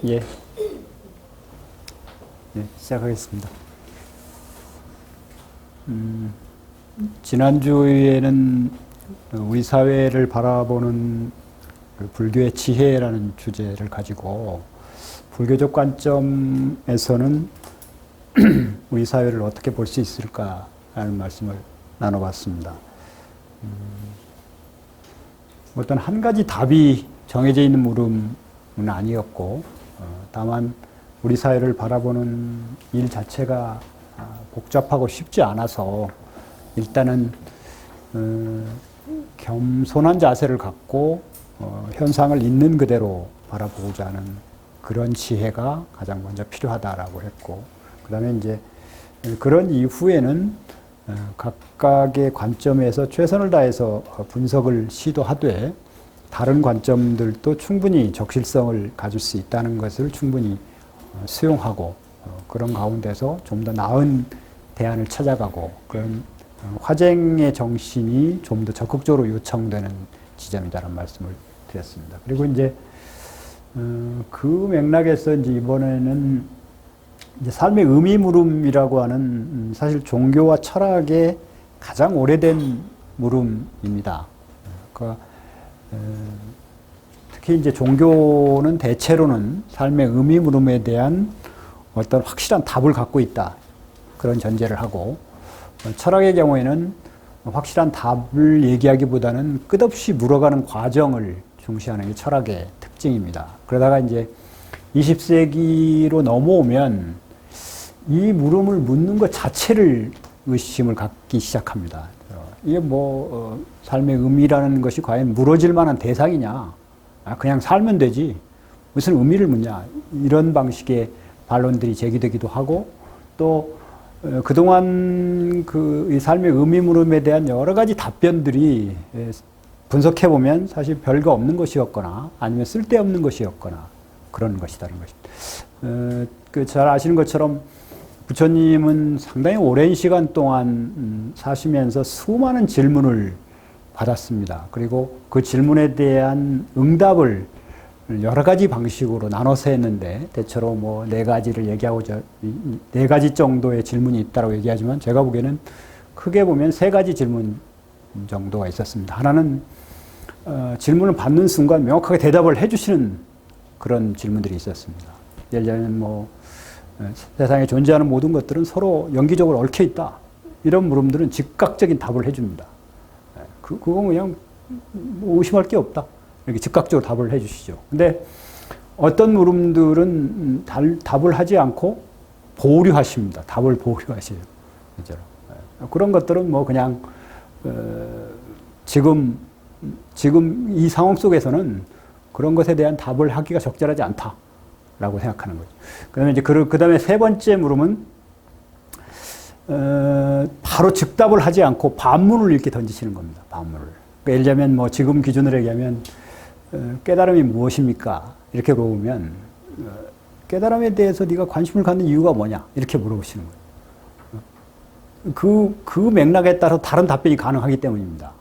예. 네, 시작하겠습니다. 지난주에는 우리 사회를 바라보는 그 불교의 지혜라는 주제를 가지고 불교적 관점에서는 우리 사회를 어떻게 볼 수 있을까라는 말씀을 나눠봤습니다. 어떤 한 가지 답이 정해져 있는 물음은 아니었고, 다만 우리 사회를 바라보는 일 자체가 복잡하고 쉽지 않아서 일단은 겸손한 자세를 갖고 현상을 있는 그대로 바라보고자 하는 그런 지혜가 가장 먼저 필요하다라고 했고, 그 다음에 이제 그런 이후에는 각각의 관점에서 최선을 다해서 분석을 시도하되 다른 관점들도 충분히 적실성을 가질 수 있다는 것을 충분히 수용하고 그런 가운데서 좀 더 나은 대안을 찾아가고 그런 화쟁의 정신이 좀 더 적극적으로 요청되는 지점이다라는 말씀을 드렸습니다. 그리고 이제 그 맥락에서 이제 이번에는 이제 삶의 의미 물음이라고 하는 사실 철학의 가장 오래된 물음입니다. 그러니까 특히 이제 종교는 대체로는 삶의 의미 물음에 대한 어떤 확실한 답을 갖고 있다. 그런 전제를 하고, 철학의 경우에는 확실한 답을 얘기하기보다는 끝없이 물어가는 과정을 중시하는 게 철학의 특징입니다. 그러다가 이제 20세기로 넘어오면 이 물음을 묻는 것 자체를 의심을 갖기 시작합니다. 이게 삶의 의미라는 것이 과연 물어질 만한 대상이냐? 그냥 살면 되지. 무슨 의미를 묻냐? 이런 방식의 반론들이 제기되기도 하고, 또 그동안 이 삶의 의미 물음에 대한 여러 가지 답변들이 분석해 보면 사실 별거 없는 것이었거나 아니면 쓸데없는 것이었거나 그런 것이다는 것입니다. 잘 아시는 것처럼 부처님은 상당히 오랜 시간 동안 사시면서 수많은 질문을 받았습니다. 그리고 그 질문에 대한 응답을 여러 가지 방식으로 나눠서 했는데, 대체로 네 가지를 얘기하고자, 네 가지 정도의 질문이 있다고 얘기하지만, 제가 보기에는 크게 보면 세 가지 질문 정도가 있었습니다. 하나는, 질문을 받는 순간 명확하게 대답을 해주시는 그런 질문들이 있었습니다. 예를 들면 세상에 존재하는 모든 것들은 서로 연기적으로 얽혀 있다. 이런 물음들은 즉각적인 답을 해줍니다. 그건 그냥 의심할 게 없다. 이렇게 즉각적으로 답을 해주시죠. 근데 어떤 물음들은 답을 하지 않고 보류하십니다. 답을 보류하시죠. 그런 것들은 그냥 지금 이 상황 속에서는 그런 것에 대한 답을 하기가 적절하지 않다라고 생각하는 거죠. 그다음에 이제 그다음에 세 번째 물음은 바로 즉답을 하지 않고 반문을 이렇게 던지시는 겁니다. 반문을. 그러니까 예를 들면 지금 기준으로 얘기하면 깨달음이 무엇입니까? 이렇게 물어보면 깨달음에 대해서 네가 관심을 갖는 이유가 뭐냐? 이렇게 물어보시는 거예요. 그 맥락에 따라서 다른 답변이 가능하기 때문입니다.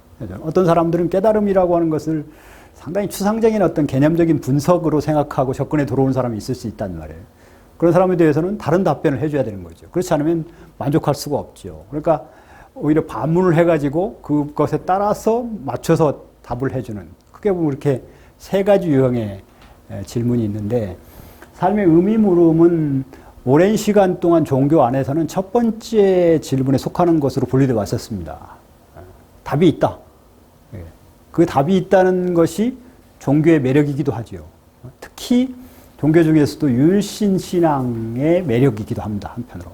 어떤 사람들은 깨달음이라고 하는 것을 상당히 추상적인 어떤 개념적인 분석으로 생각하고 접근에 들어오는 사람이 있을 수 있단 말이에요. 그런 사람에 대해서는 다른 답변을 해줘야 되는 거죠. 그렇지 않으면 만족할 수가 없죠. 그러니까 오히려 반문을 해가지고 그것에 따라서 맞춰서 답을 해주는, 크게 보면 이렇게 세 가지 유형의 질문이 있는데, 삶의 의미 물음은 오랜 시간 동안 종교 안에서는 첫 번째 질문에 속하는 것으로 분류되어 왔었습니다. 답이 있다. 그 답이 있다는 것이 종교의 매력이기도 하죠. 특히 종교 중에서도 율신신앙의 매력이기도 합니다. 한편으로.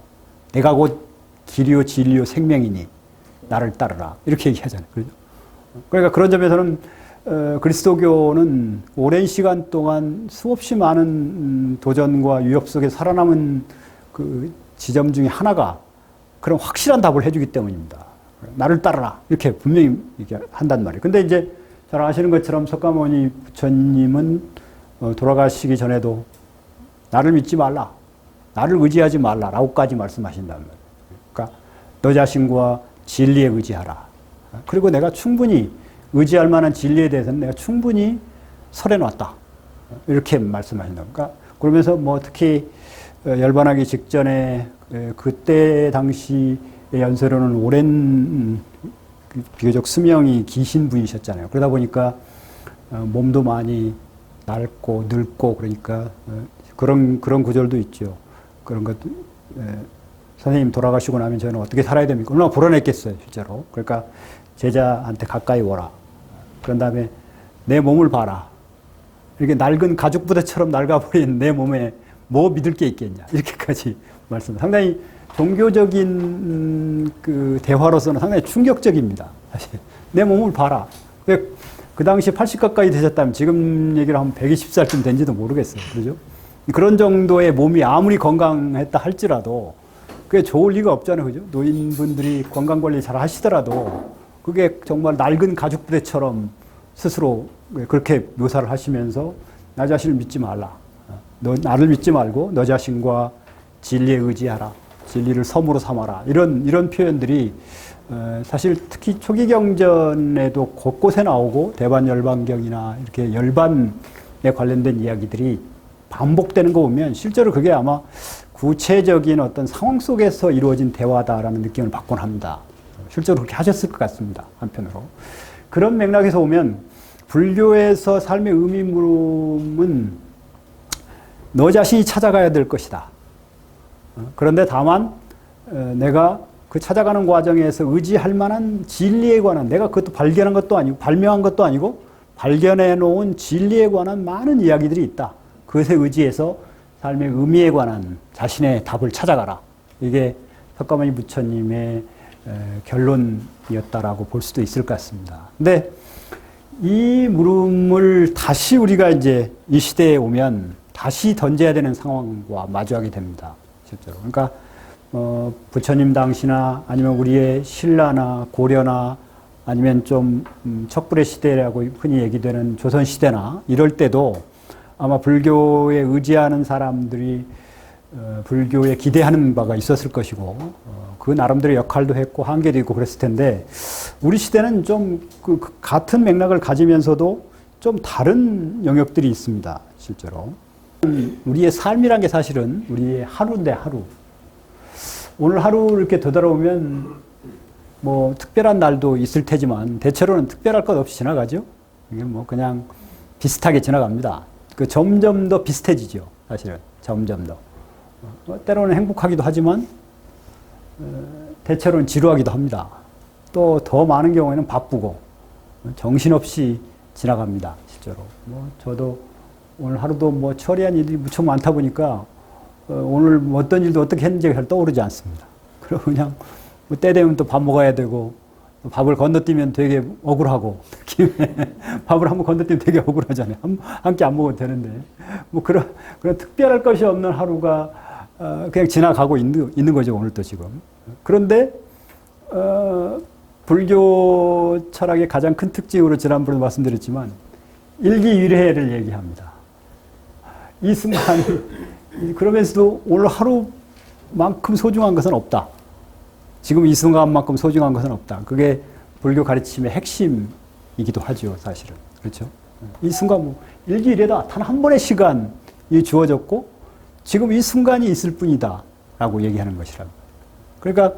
내가 곧 길이요 진리요 생명이니 나를 따르라. 이렇게 얘기하잖아요. 그러니까 그런 점에서는 그리스도교는 오랜 시간 동안 수없이 많은 도전과 위협 속에 살아남은 그 지점 중에 하나가 그런 확실한 답을 해주기 때문입니다. 나를 따르라. 이렇게 분명히 한단 말이에요. 근데 이제 잘 아시는 것처럼 석가모니 부처님은 돌아가시기 전에도 나를 믿지 말라. 나를 의지하지 말라라고까지 말씀하신단 말이에요. 그러니까 너 자신과 진리에 의지하라. 그리고 내가 충분히 의지할 만한 진리에 대해서는 내가 충분히 설해놨다. 이렇게 말씀하신다. 그러니까 그러면서 뭐 특히 열반하기 직전에 그때 당시 연세로는 오랜 비교적 수명이 기신 분이셨잖아요. 그러다 보니까 몸도 많이 낡고 늙고 그러니까 그런 구절도 있죠. 그런 것도 선생님 돌아가시고 나면 저는 어떻게 살아야 됩니까? 얼마나 불안했겠어요, 실제로. 그러니까 제자한테 가까이 오라. 그런 다음에 내 몸을 봐라. 이렇게 낡은 가죽 부대처럼 낡아버린 내 몸에 뭐 믿을 게 있겠냐. 이렇게까지 말씀. 상당히 종교적인 그 대화로서는 상당히 충격적입니다. 사실. 내 몸을 봐라. 그 당시 80 가까이 되셨다면 지금 얘기를 하면 120살쯤 된지도 모르겠어요. 그러죠? 그런 정도의 몸이 아무리 건강했다 할지라도 그게 좋을 리가 없잖아요. 그죠? 노인분들이 건강관리 잘 하시더라도 그게 정말 낡은 가죽 부대처럼 스스로 그렇게 묘사를 하시면서 나 자신을 믿지 말라. 너 나를 믿지 말고 너 자신과 진리에 의지하라. 진리를 섬으로 삼아라. 이런 표현들이 사실 특히 초기 경전에도 곳곳에 나오고 대반열반경이나 이렇게 열반에 관련된 이야기들이 반복되는 거 보면 실제로 그게 아마 구체적인 어떤 상황 속에서 이루어진 대화다라는 느낌을 받곤 합니다. 실제로 그렇게 하셨을 것 같습니다. 한편으로. 그런 맥락에서 보면 불교에서 삶의 의미 물음은 너 자신이 찾아가야 될 것이다. 그런데 다만 내가 그 찾아가는 과정에서 의지할 만한 진리에 관한 내가 그것도 발견한 것도 아니고 발명한 것도 아니고 발견해 놓은 진리에 관한 많은 이야기들이 있다. 그것에 의지해서 삶의 의미에 관한 자신의 답을 찾아가라. 이게 석가모니 부처님의 결론이었다라고 볼 수도 있을 것 같습니다. 근데 이 물음을 다시 우리가 이제 이 시대에 오면 다시 던져야 되는 상황과 마주하게 됩니다. 실제로. 그러니까 부처님 당시나 아니면 우리의 신라나 고려나 아니면 좀 척불의 시대라고 흔히 얘기되는 조선 시대나 이럴 때도 아마 불교에 의지하는 사람들이 불교에 기대하는 바가 있었을 것이고 그 나름대로 역할도 했고 한계도 있고 그랬을 텐데 우리 시대는 좀 그 같은 맥락을 가지면서도 좀 다른 영역들이 있습니다. 실제로. 우리의 삶이란 게 사실은 우리의 하루인데 하루. 오늘 하루 이렇게 되돌아보면 뭐 특별한 날도 있을 테지만 대체로는 특별할 것 없이 지나가죠. 이게 뭐 그냥 비슷하게 지나갑니다. 그 점점 더 비슷해지죠. 사실은 점점 더. 때로는 행복하기도 하지만 대체로는 지루하기도 합니다. 또 더 많은 경우에는 바쁘고 정신없이 지나갑니다. 실제로. 뭐 저도 오늘 하루도 뭐 처리한 일이 무척 많다 보니까 오늘 뭐 어떤 일도 어떻게 했는지가 잘 떠오르지 않습니다. 그리고 그냥 뭐 때 되면 또 밥 먹어야 되고 밥을 건너뛰면 되게 억울하고 밥을 한번 건너뛰면 되게 억울하잖아요. 한 끼 안 먹어도 되는데 뭐 그런 특별할 것이 없는 하루가 그냥 지나가고 있는 거죠. 오늘도 지금. 그런데 불교 철학의 가장 큰 특징으로 지난번에 말씀드렸지만 일기일회를 얘기합니다. 이 순간이 그러면서도 오늘 하루만큼 소중한 것은 없다. 지금 이 순간만큼 소중한 것은 없다. 그게 불교 가르침의 핵심이기도 하죠, 사실은. 그렇죠? 이 순간 뭐 일기일회다. 단 한 번의 시간이 주어졌고 지금 이 순간이 있을 뿐이다. 라고 얘기하는 것이라고. 그러니까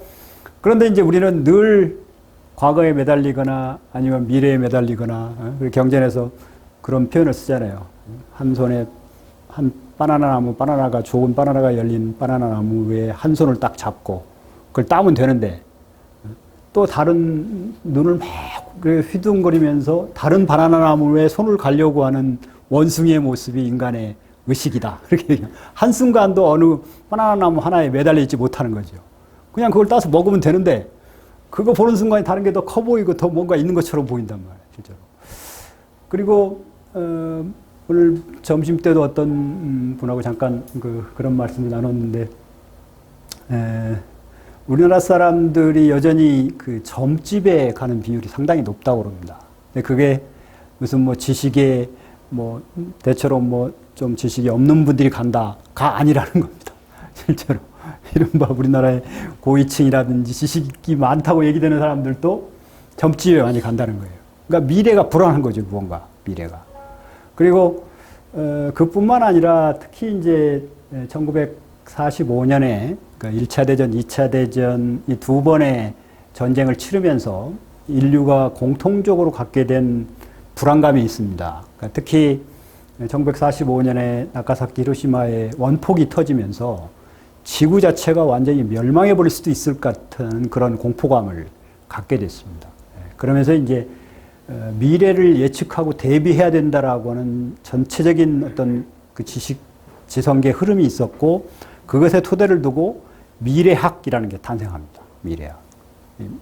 그런데 이제 우리는 늘 과거에 매달리거나 아니면 미래에 매달리거나 경전에서 그런 표현을 쓰잖아요. 한 손에 한 바나나 나무, 바나나가 좋은 바나나가 열린 바나나 나무에 한 손을 딱 잡고 그걸 따면 되는데 또 다른 눈을 막 휘둥거리면서 다른 바나나 나무에 손을 가려고 하는 원숭이의 모습이 인간의 의식이다. 그렇게 한순간도 어느 바나나 나무 하나에 매달려 있지 못하는 거죠. 그냥 그걸 따서 먹으면 되는데 그거 보는 순간에 다른 게 더 커 보이고 더 뭔가 있는 것처럼 보인단 말이에요. 실제로. 그리고 오늘 점심 때도 어떤 분하고 잠깐 그런 말씀을 나눴는데 우리나라 사람들이 여전히 그 점집에 가는 비율이 상당히 높다고 그럽니다. 근데 그게 무슨 뭐 지식에 뭐 대체로 뭐 좀 지식이 없는 분들이 간다가 아니라는 겁니다. 실제로. 이른바 우리나라의 고위층이라든지 지식이 많다고 얘기되는 사람들도 점집에 많이 간다는 거예요. 그러니까 미래가 불안한 거죠, 무언가, 미래가. 그리고 그뿐만 아니라 특히 이제 1945년에 그 1차 대전, 2차 대전 이 두 번의 전쟁을 치르면서 인류가 공통적으로 갖게 된 불안감이 있습니다. 그러니까 특히 1945년에 나가사키 히로시마에 원폭이 터지면서 지구 자체가 완전히 멸망해 버릴 수도 있을 것 같은 그런 공포감을 갖게 됐습니다. 그러면서 이제 미래를 예측하고 대비해야 된다라고 하는 전체적인 어떤 그 지성계 흐름이 있었고, 그것에 토대를 두고 미래학이라는 게 탄생합니다. 미래학.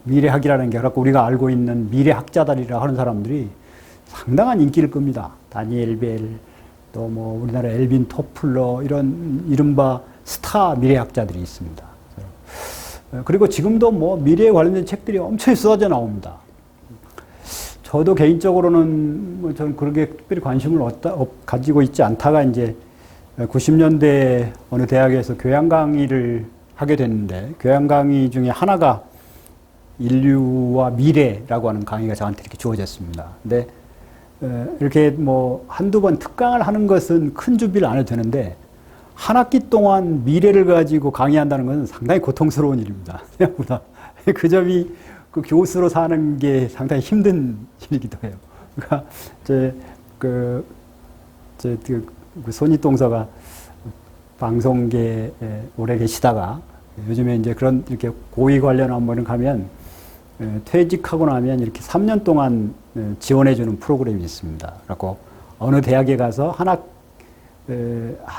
미래학이라는 게 그렇고 우리가 알고 있는 미래학자들이라 하는 사람들이 상당한 인기를 끕니다. 다니엘 벨, 또 뭐 우리나라 엘빈 토플러 이런 이른바 스타 미래학자들이 있습니다. 그리고 지금도 뭐 미래에 관련된 책들이 엄청 쏟아져 나옵니다. 저도 개인적으로는 뭐 저는 그렇게 특별히 관심을 가지고 있지 않다가 이제 90년대 어느 대학에서 교양 강의를 하게 됐는데, 교양 강의 중에 하나가 인류와 미래라고 하는 강의가 저한테 이렇게 주어졌습니다. 근데 이렇게 뭐 한두 번 특강을 하는 것은 큰 준비를 안 해도 되는데, 한 학기 동안 미래를 가지고 강의한다는 것은 상당히 고통스러운 일입니다. 생각보다. 그 점이 그 교수로 사는 게 상당히 힘든 일이기도 해요. 그러니까 그 손익동서가 방송계에 오래 계시다가 요즘에 이제 그런 이렇게 고위 관련한 뭐 이런 가면 퇴직하고 나면 이렇게 3년 동안 지원해주는 프로그램이 있습니다. 그래서 어느 대학에 가서 한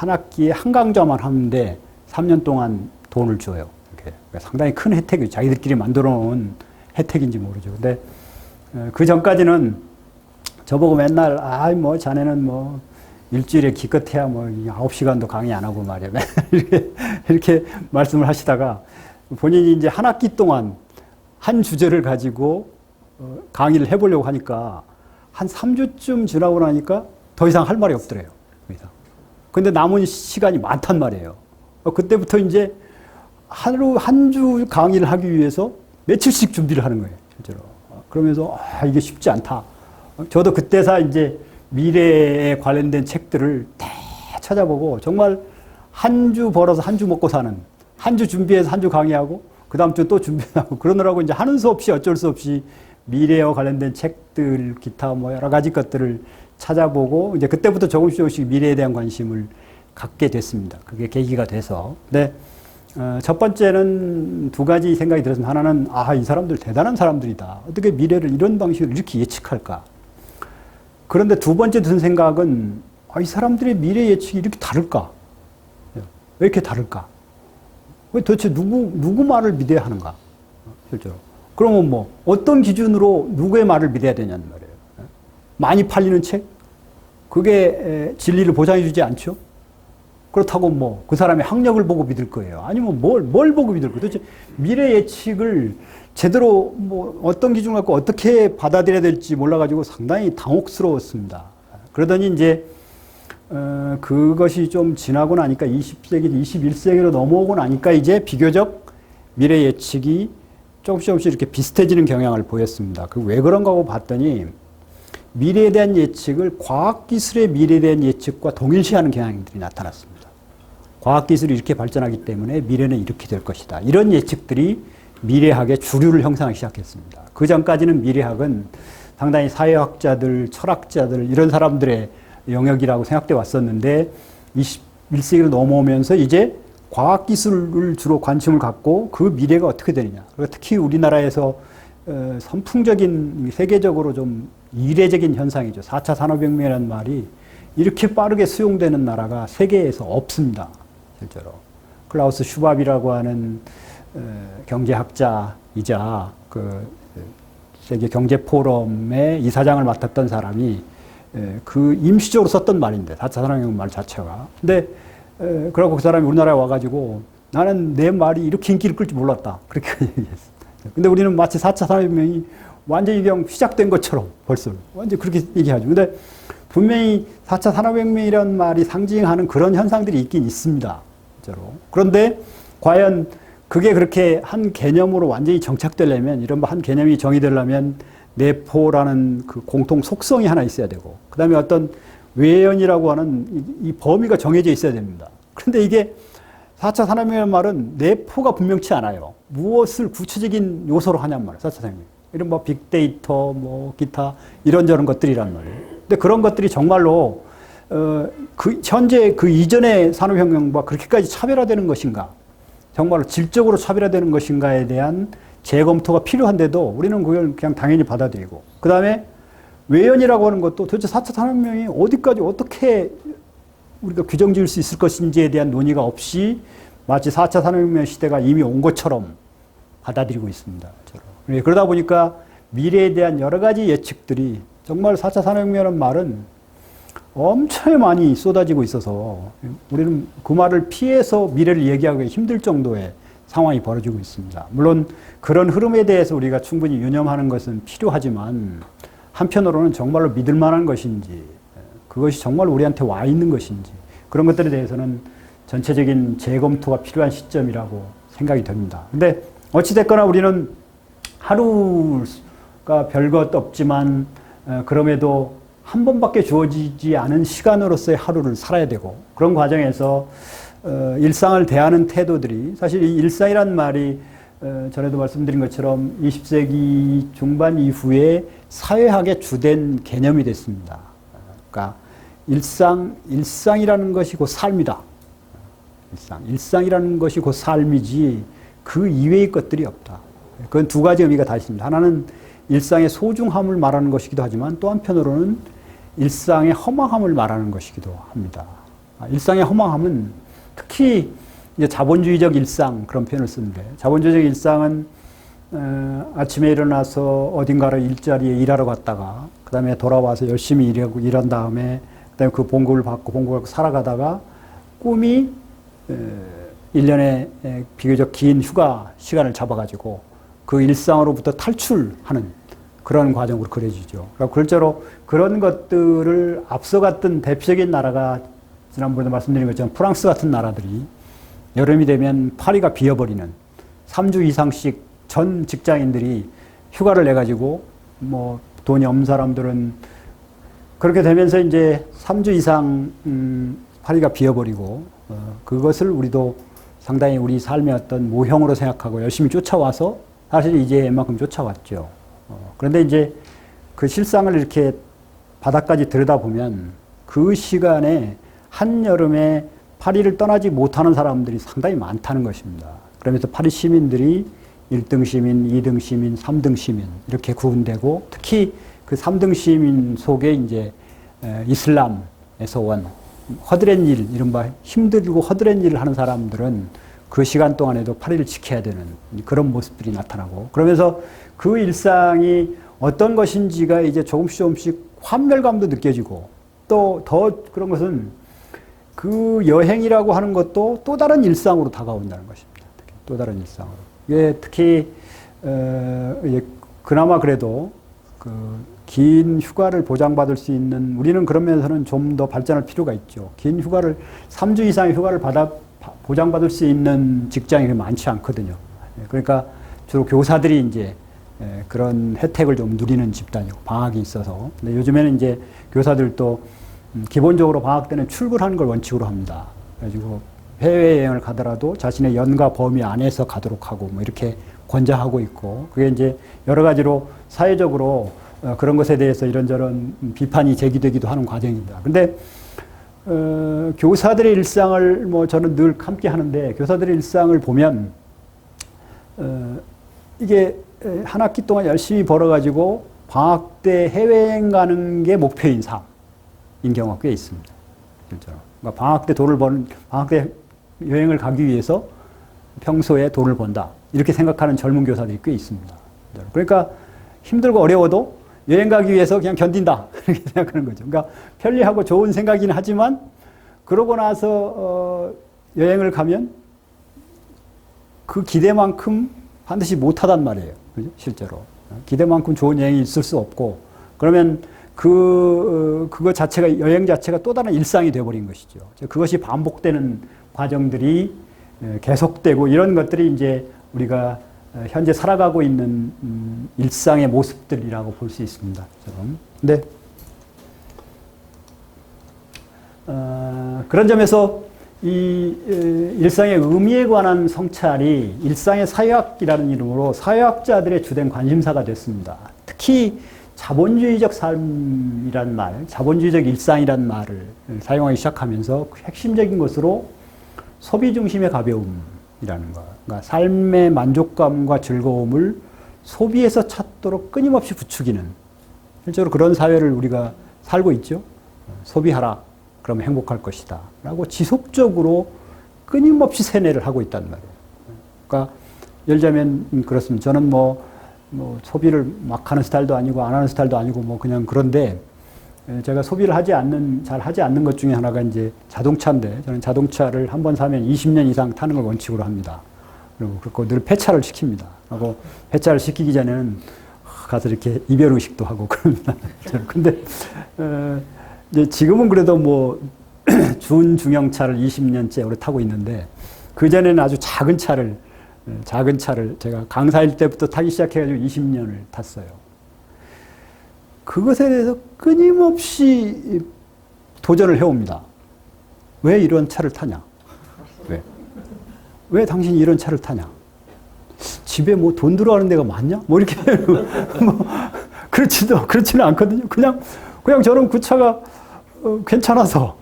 학기에 한 강좌만 하는데 3년 동안 돈을 줘요. 이렇게. 상당히 큰 혜택이 자기들끼리 만들어 놓은 혜택인지 모르죠. 근데 그 전까지는 저보고 맨날 뭐 자네는 뭐 일주일에 기껏해야 뭐 9시간도 강의 안 하고 말이야. 이렇게 말씀을 하시다가 본인이 이제 한 학기 동안 한 주제를 가지고 강의를 해보려고 하니까 한 3주쯤 지나고 나니까 더 이상 할 말이 없더래요. 더 이상. 근데 남은 시간이 많단 말이에요. 그때부터 이제 하루 한 주 강의를 하기 위해서 며칠씩 준비를 하는 거예요. 실제로. 그러면서 이게 쉽지 않다. 저도 그때서 이제 미래에 관련된 책들을 다 찾아보고 정말 한 주 벌어서 한 주 먹고 사는, 한 주 준비해서 한 주 강의하고 그 다음 주 또 준비하고 그러느라고 이제 하는 수 없이 어쩔 수 없이 미래와 관련된 책들, 기타 뭐 여러 가지 것들을 찾아보고 이제 그때부터 조금씩 미래에 대한 관심을 갖게 됐습니다. 그게 계기가 돼서. 근데 첫 번째는 두 가지 생각이 들었습니다. 하나는 이 사람들 대단한 사람들이다. 어떻게 미래를 이런 방식으로 이렇게 예측할까? 그런데 두 번째 든 생각은 이 사람들의 미래 예측이 이렇게 다를까? 왜 이렇게 다를까? 왜 도대체 누구 말을 믿어야 하는가? 실제로. 그러면 뭐 어떤 기준으로 누구의 말을 믿어야 되냐는 말이에요. 많이 팔리는 책? 그게 진리를 보장해 주지 않죠? 그렇다고 뭐 그 사람의 학력을 보고 믿을 거예요. 아니면 뭘 보고 믿을 거예요. 도대체 미래 예측을 제대로 뭐 어떤 기준을 갖고 어떻게 받아들여야 될지 몰라가지고 상당히 당혹스러웠습니다. 그러더니 이제 그것이 좀 지나고 나니까 20세기, 21세기로 넘어오고 나니까 이제 비교적 미래 예측이 조금씩 이렇게 비슷해지는 경향을 보였습니다. 그 왜 그런가 하고 봤더니 미래에 대한 예측을 과학기술의 미래에 대한 예측과 동일시하는 경향들이 나타났습니다. 과학기술이 이렇게 발전하기 때문에 미래는 이렇게 될 것이다. 이런 예측들이 미래학의 주류를 형성하기 시작했습니다. 그 전까지는 미래학은 상당히 사회학자들, 철학자들 이런 사람들의 영역이라고 생각돼 왔었는데 21세기로 넘어오면서 이제 과학기술을 주로 관심을 갖고 그 미래가 어떻게 되느냐. 그리고 특히 우리나라에서 선풍적인 세계적으로 좀 이례적인 현상이죠. 4차 산업혁명이라는 말이 이렇게 빠르게 수용되는 나라가 세계에서 없습니다. 실제로. 클라우스 슈밥이라고 하는 경제학자이자 그 세계 경제 포럼의 이사장을 맡았던 사람이 그 임시적으로 썼던 말인데 4차 산업혁명 말 자체가. 근데 그러고 그 사람이 우리나라에 와가지고 나는 내 말이 이렇게 인기를 끌 줄 몰랐다. 그렇게 얘기했어. 근데 우리는 마치 4차 산업혁명이 완전히 그냥 시작된 것처럼 벌써 완전 그렇게 얘기하죠. 근데 분명히 4차 산업혁명이라는 말이 상징하는 그런 현상들이 있긴 있습니다. 실제로. 그런데 과연 그게 그렇게 한 개념으로 완전히 정착되려면, 이런 한 개념이 정의되려면 내포라는 그 공통 속성이 하나 있어야 되고, 그 다음에 어떤 외연이라고 하는 이 범위가 정해져 있어야 됩니다. 그런데 이게 4차 산업혁명이라는 말은 내포가 분명치 않아요. 무엇을 구체적인 요소로 하냔 말이에요. 4차 산업혁명. 이런 뭐 빅데이터, 뭐 기타 이런저런 것들이란 말이에요. 근데 그런 것들이 정말로 현재 그 이전의 산업혁명과 그렇게까지 차별화되는 것인가? 정말로 질적으로 차별화되는 것인가에 대한 재검토가 필요한데도 우리는 그걸 그냥 당연히 받아들이고, 그 다음에 외연이라고 하는 것도 도대체 4차 산업혁명이 어디까지 어떻게 우리가 규정 지을 수 있을 것인지에 대한 논의가 없이 마치 4차 산업혁명 시대가 이미 온 것처럼 받아들이고 있습니다. 그러다 보니까 미래에 대한 여러 가지 예측들이 정말 4차 산업혁명이라는 말은 엄청 많이 쏟아지고 있어서 우리는 그 말을 피해서 미래를 얘기하기 힘들 정도의 상황이 벌어지고 있습니다. 물론 그런 흐름에 대해서 우리가 충분히 유념하는 것은 필요하지만 한편으로는 정말로 믿을 만한 것인지, 그것이 정말 우리한테 와 있는 것인지, 그런 것들에 대해서는 전체적인 재검토가 필요한 시점이라고 생각이 됩니다. 근데 어찌됐거나 우리는 하루가 별것 없지만 그럼에도 한 번밖에 주어지지 않은 시간으로서의 하루를 살아야 되고, 그런 과정에서 일상을 대하는 태도들이, 사실 이 일상이란 말이 전에도 말씀드린 것처럼 20세기 중반 이후에 사회학의 주된 개념이 됐습니다. 그러니까 일상이라는 것이 곧 삶이다. 일상이라는 것이 곧 삶이지 그 이외의 것들이 없다. 그건 두 가지 의미가 다 있습니다. 하나는 일상의 소중함을 말하는 것이기도 하지만 또 한편으로는 일상의 허망함을 말하는 것이기도 합니다. 일상의 허망함은 특히 이제 자본주의적 일상, 그런 표현을 쓰는데, 자본주의적 일상은 아침에 일어나서 어딘가로 일자리에 일하러 갔다가 그 다음에 돌아와서 열심히 일한 다음에 그 다음에 그 봉급을 받고 살아가다가 꿈이 1년에 비교적 긴 휴가 시간을 잡아가지고 그 일상으로부터 탈출하는 그런 과정으로 그려지죠. 그러니까 글자로 그런 것들을 앞서갔던 대표적인 나라가 지난번에 말씀드린 것처럼 프랑스 같은 나라들이 여름이 되면 파리가 비어버리는 3주 이상씩 전 직장인들이 휴가를 내가지고 뭐 돈이 없는 사람들은 그렇게 되면서 이제 3주 이상 파리가 비어버리고 그것을 우리도 상당히 우리 삶의 어떤 모형으로 생각하고 열심히 쫓아와서 사실 이제 웬만큼 쫓아왔죠. 그런데 이제 그 실상을 이렇게 바닥까지 들여다보면 그 시간에 한여름에 파리를 떠나지 못하는 사람들이 상당히 많다는 것입니다. 그러면서 파리 시민들이 1등 시민, 2등 시민, 3등 시민 이렇게 구분되고, 특히 그 3등 시민 속에 이제 이슬람에서 온 허드렛 일, 이른바 힘들고 허드렛 일을 하는 사람들은 그 시간 동안에도 파리를 지켜야 되는 그런 모습들이 나타나고, 그러면서 그 일상이 어떤 것인지가 이제 조금씩 환멸감도 느껴지고, 또 더 그런 것은 그 여행이라고 하는 것도 또 다른 일상으로 다가온다는 것입니다. 또 다른 일상으로. 이게 특히 그나마 그래도 그 긴 휴가를 보장받을 수 있는, 우리는 그런 면에서는 좀 더 발전할 필요가 있죠. 긴 휴가를 3주 이상의 휴가를 보장받을 수 있는 직장이 많지 않거든요. 그러니까 주로 교사들이 이제 그런 혜택을 좀 누리는 집단이고 방학이 있어서. 근데 요즘에는 이제 교사들도 기본적으로 방학 때는 출근하는 걸 원칙으로 합니다. 그래가지고 해외여행을 가더라도 자신의 연가 범위 안에서 가도록 하고 뭐 이렇게 권장하고 있고, 그게 이제 여러 가지로 사회적으로 그런 것에 대해서 이런저런 비판이 제기되기도 하는 과정입니다. 근데 교사들의 일상을 뭐 저는 늘 함께 하는데, 교사들의 일상을 보면 이게 한 학기 동안 열심히 벌어가지고 방학 때 해외여행 가는 게 목표인 삶인 경우가 꽤 있습니다. 실제로. 그러니까 방학 때 여행을 가기 위해서 평소에 돈을 번다, 이렇게 생각하는 젊은 교사들이 꽤 있습니다. 그러니까 힘들고 어려워도 여행 가기 위해서 그냥 견딘다, 이렇게 생각하는 거죠. 그러니까 편리하고 좋은 생각이긴 하지만 그러고 나서 여행을 가면 그 기대만큼 반드시 못하단 말이에요. 그죠? 실제로. 기대만큼 좋은 여행이 있을 수 없고, 그러면 그거 자체가, 여행 자체가 또 다른 일상이 되어버린 것이죠. 그것이 반복되는 과정들이 계속되고, 이런 것들이 이제 우리가 현재 살아가고 있는 일상의 모습들이라고 볼 수 있습니다. 근데 그런 점에서 이 일상의 의미에 관한 성찰이 일상의 사회학이라는 이름으로 사회학자들의 주된 관심사가 됐습니다. 특히 자본주의적 삶이란 말, 자본주의적 일상이란 말을 사용하기 시작하면서 핵심적인 것으로 소비 중심의 가벼움이라는 것, 그러니까 삶의 만족감과 즐거움을 소비에서 찾도록 끊임없이 부추기는, 실제로 그런 사회를 우리가 살고 있죠. 소비하라, 그럼 행복할 것이다 라고 지속적으로 끊임없이 세뇌를 하고 있단 말이에요. 그러니까 예를 들자면 그렇습니다. 저는 뭐 소비를 막 하는 스타일도 아니고 안 하는 스타일도 아니고 뭐 그냥 그런데, 제가 소비를 잘 하지 않는 것 중에 하나가 이제 자동차인데, 저는 자동차를 한 번 사면 20년 이상 타는 걸 원칙으로 합니다. 그리고 늘 폐차를 시킵니다. 하고 폐차를 시키기 전에는 가서 이렇게 이별 의식도 하고 그럽니다. 근데 이제 지금은 그래도 뭐 준중형차를 20년째 오래 타고 있는데, 그 전에는 아주 작은 차를 제가 강사일 때부터 타기 시작해가지고 20년을 탔어요. 그것에 대해서 끊임없이 도전을 해옵니다. 왜 이런 차를 타냐? 왜 당신이 이런 차를 타냐? 집에 뭐 돈 들어가는 데가 많냐? 뭐 이렇게 뭐 그렇지는 않거든요. 그냥 저는 그 차가 괜찮아서,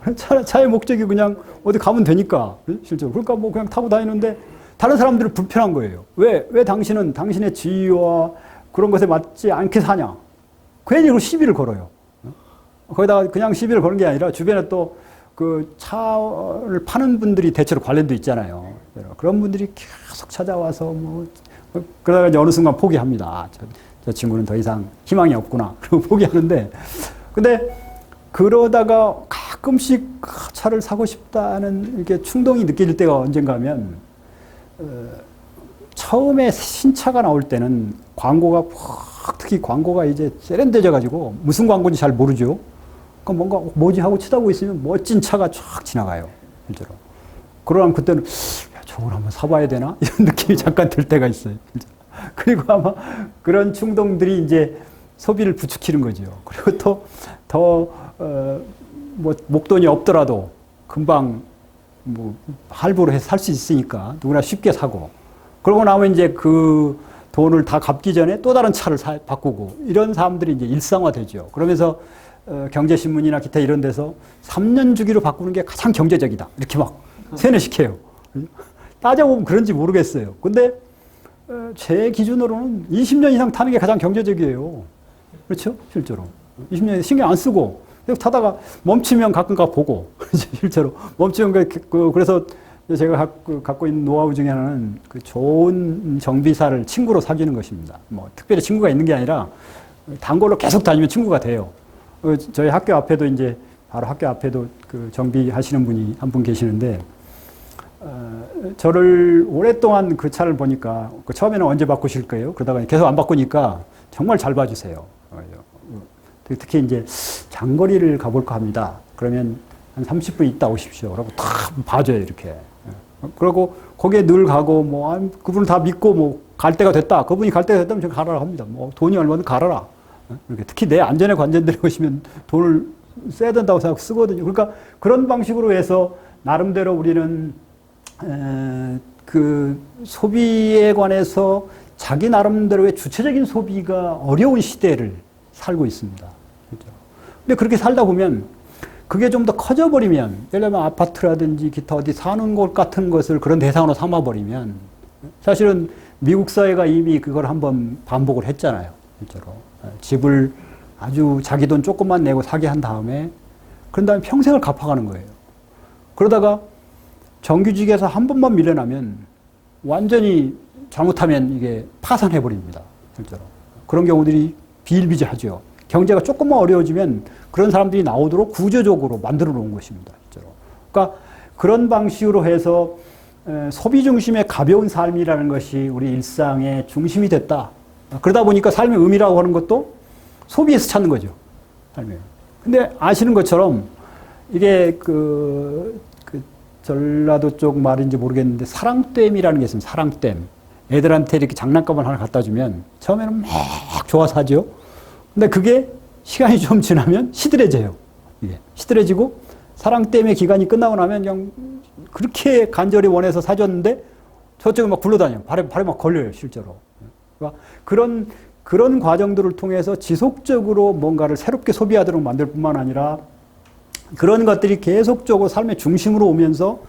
차의 목적이 그냥 어디 가면 되니까, 실제로. 그러니까 뭐 그냥 타고 다니는데 다른 사람들은 불편한 거예요. 왜 당신은 당신의 지위와 그런 것에 맞지 않게 사냐? 괜히 그 시비를 걸어요. 거기다가 그냥 시비를 거는 게 아니라 주변에 또 그 차를 파는 분들이 대체로 관련도 있잖아요. 그런 분들이 계속 찾아와서 뭐, 그러다가 이제 어느 순간 포기합니다. 저 친구는 더 이상 희망이 없구나. 그리고 포기하는데, 근데 그러다가 가끔씩 차를 사고 싶다는 이렇게 충동이 느껴질 때가 언젠가 하면, 처음에 신차가 나올 때는 광고가 특히 광고가 이제 세련되져가지고 무슨 광고인지 잘 모르죠. 그러니까 뭔가 뭐지 하고 쳐다보고 있으면 멋진 차가 쫙 지나가요. 실제로. 그러면 그때는 저걸 한번 사봐야 되나? 이런 느낌이 잠깐 들 때가 있어요. 그리고 아마 그런 충동들이 이제 소비를 부추기는 거죠. 그리고 더 뭐 목돈이 없더라도 금방 뭐 할부로 해서 살 수 있으니까 누구나 쉽게 사고, 그러고 나면 이제 그 돈을 다 갚기 전에 또 다른 차를 바꾸고, 이런 사람들이 이제 일상화되죠. 그러면서 경제신문이나 기타 이런 데서 3년 주기로 바꾸는 게 가장 경제적이다, 이렇게 막 세뇌시켜요. 따져보면 그런지 모르겠어요. 근데 제 기준으로는 20년 이상 타는 게 가장 경제적이에요. 그렇죠? 실제로 20년 신경 안 쓰고 타다가 멈추면 가끔 보고 실제로 멈추면 그래서 제가 갖고 있는 노하우 중에 하나는 그 좋은 정비사를 친구로 사귀는 것입니다. 뭐 특별히 친구가 있는 게 아니라 단골로 계속 다니면 친구가 돼요. 저희 학교 앞에도 이제 바로 학교 앞에도 그 정비하시는 분이 한 분 계시는데, 저를 오랫동안 그 차를 보니까 처음에는 언제 바꾸실 거예요? 그러다가 계속 안 바꾸니까 정말 잘 봐주세요. 특히 이제 장거리를 가볼까 합니다. 그러면 한 30분 있다 오십시오. 라고 다 봐줘요, 이렇게. 그리고 거기에 늘 가고, 뭐, 그분을 다 믿고, 뭐, 갈 때가 됐다. 그분이 갈 때가 됐다면 제가 가라라 합니다. 뭐, 돈이 얼마든 가라라. 이렇게. 특히 내 안전에 관련된 것이면 돈을 써야 된다고 생각 쓰거든요. 그러니까 그런 방식으로 해서 나름대로 우리는, 그 소비에 관해서 자기 나름대로의 주체적인 소비가 어려운 시대를 살고 있습니다. 그렇죠? 근데 그렇게 살다 보면 그게 좀 더 커져버리면, 예를 들면 아파트라든지 기타 어디 사는 곳 같은 것을 그런 대상으로 삼아버리면, 사실은 미국 사회가 이미 그걸 한번 반복을 했잖아요. 실제로. 집을 아주 자기 돈 조금만 내고 사게 한 다음에, 그런 다음에 평생을 갚아가는 거예요. 그러다가 정규직에서 한 번만 밀려나면 완전히 잘못하면 이게 파산해버립니다. 실제로. 그런 경우들이 비일비재하죠. 경제가 조금만 어려워지면 그런 사람들이 나오도록 구조적으로 만들어 놓은 것입니다. 실제로. 그러니까 그런 방식으로 해서 소비 중심의 가벼운 삶이라는 것이 우리 일상의 중심이 됐다. 그러다 보니까 삶의 의미라고 하는 것도 소비에서 찾는 거죠. 삶의. 근데 아시는 것처럼 이게 전라도 쪽 말인지 모르겠는데 사랑댐이라는 게 있습니다. 사랑댐. 애들한테 이렇게 장난감을 하나 갖다 주면 처음에는 막 좋아서 하죠. 근데 그게 시간이 좀 지나면 시들해져요. 이게 시들해지고 사랑 때문에 기간이 끝나고 나면 그냥 그렇게 간절히 원해서 사줬는데 저쪽에 막 굴러다녀요. 발에 막 걸려요, 실제로. 그러니까 그런 과정들을 통해서 지속적으로 뭔가를 새롭게 소비하도록 만들 뿐만 아니라 그런 것들이 계속적으로 삶의 중심으로 오면서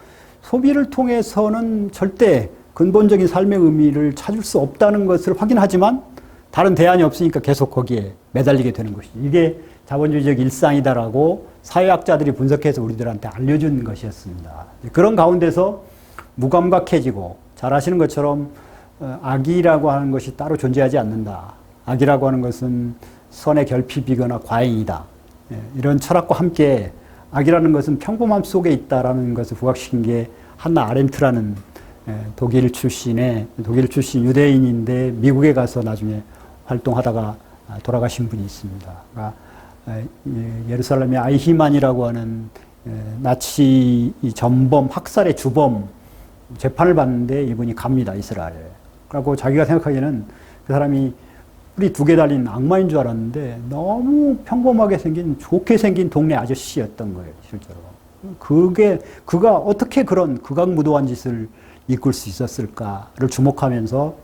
소비를 통해서는 절대 근본적인 삶의 의미를 찾을 수 없다는 것을 확인하지만 다른 대안이 없으니까 계속 거기에 매달리게 되는 것이죠. 이게 자본주의적 일상이다라고 사회학자들이 분석해서 우리들한테 알려준 것이었습니다. 그런 가운데서 무감각해지고 잘 아시는 것처럼 악이라고 하는 것이 따로 존재하지 않는다. 악이라고 하는 것은 선의 결핍이거나 과잉이다. 이런 철학과 함께 악이라는 것은 평범함 속에 있다라는 것을 부각시킨 게 한나 아렌트라는 독일 출신 유대인인데 미국에 가서 나중에 활동하다가 돌아가신 분이 있습니다. 그러니까 예루살렘의 아이히만이라고 하는 나치 전범, 학살의 주범 재판을 받는데 이분이 갑니다, 이스라엘에. 그리고 자기가 생각하기에는 그 사람이 뿔이 2개 달린 악마인 줄 알았는데 너무 평범하게 생긴, 좋게 생긴 동네 아저씨였던 거예요, 실제로. 그가 어떻게 그런 극악무도한 짓을 이끌 수 있었을까를 주목하면서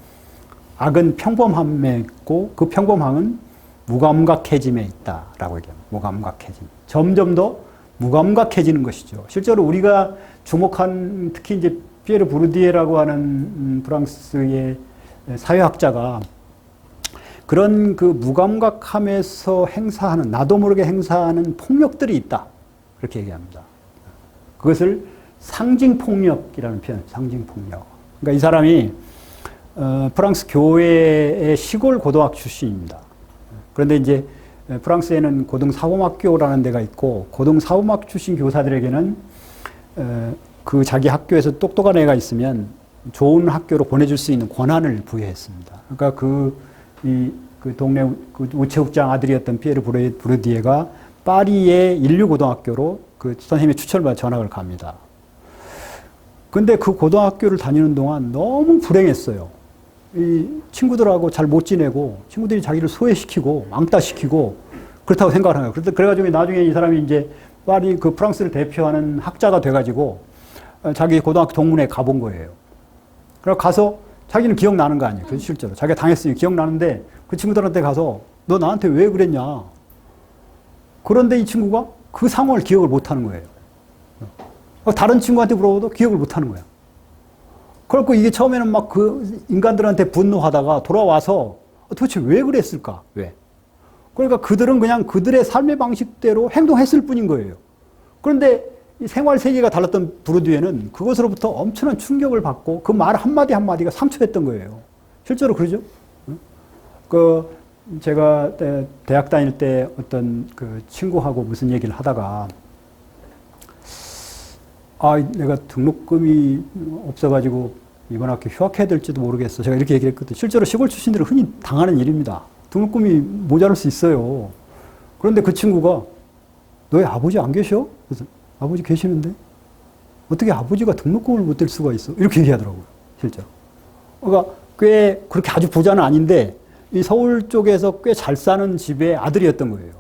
악은 평범함에 있고 그 평범함은 무감각해짐에 있다라고 얘기합니다. 무감각해짐. 점점 더 무감각해지는 것이죠. 실제로 우리가 주목한 특히 이제 피에르 부르디에라고 하는 프랑스의 사회학자가 그런 그 무감각함에서 행사하는, 나도 모르게 행사하는 폭력들이 있다. 그렇게 얘기합니다. 그것을 상징폭력이라는 표현, 상징폭력. 그러니까 이 사람이 프랑스 교회의 시골 고등학교 출신입니다. 그런데 이제 프랑스에는 고등사범학교라는 데가 있고 고등사범학교 출신 교사들에게는 그 자기 학교에서 똑똑한 애가 있으면 좋은 학교로 보내줄 수 있는 권한을 부여했습니다. 그러니까 그 동네 그 우체국장 아들이었던 피에르 부르디에가 파리의 인류고등학교로 그 선생님의 추천을 받아 전학을 갑니다. 근데 그 고등학교를 다니는 동안 너무 불행했어요. 이 친구들하고 잘 못 지내고 친구들이 자기를 소외시키고 왕따시키고 그렇다고 생각을 한 거예요. 그래가지고 나중에 이 사람이 이제 파리 그 프랑스를 대표하는 학자가 돼가지고 자기 고등학교 동문회에 가본 거예요. 그래서 가서 자기는 기억나는 거 아니에요. 그래서 실제로 자기가 당했으니 기억나는데 그 친구들한테 가서 너 나한테 왜 그랬냐. 그런데 이 친구가 그 상황을 기억을 못 하는 거예요. 다른 친구한테 물어봐도 기억을 못 하는 거야. 그렇고 이게 처음에는 막 그 인간들한테 분노하다가 돌아와서 도대체 왜 그랬을까? 왜? 그러니까 그들은 그냥 그들의 삶의 방식대로 행동했을 뿐인 거예요. 그런데 이 생활 세계가 달랐던 부르디에는 그것으로부터 엄청난 충격을 받고 그 말 한마디 한마디가 상처였던 거예요. 실제로 그러죠? 제가 대학 다닐 때 어떤 그 친구하고 무슨 얘기를 하다가 내가 등록금이 없어가지고 이번 학기 휴학해야 될지도 모르겠어. 제가 이렇게 얘기를 했거든요. 실제로 시골 출신들은 흔히 당하는 일입니다. 등록금이 모자랄 수 있어요. 그런데 그 친구가 너희 아버지 안 계셔? 그래서 아버지 계시는데 어떻게 아버지가 등록금을 못 댈 수가 있어? 이렇게 얘기하더라고요. 실제로. 그러니까 꽤 그렇게 아주 부자는 아닌데 이 서울 쪽에서 꽤 잘 사는 집의 아들이었던 거예요.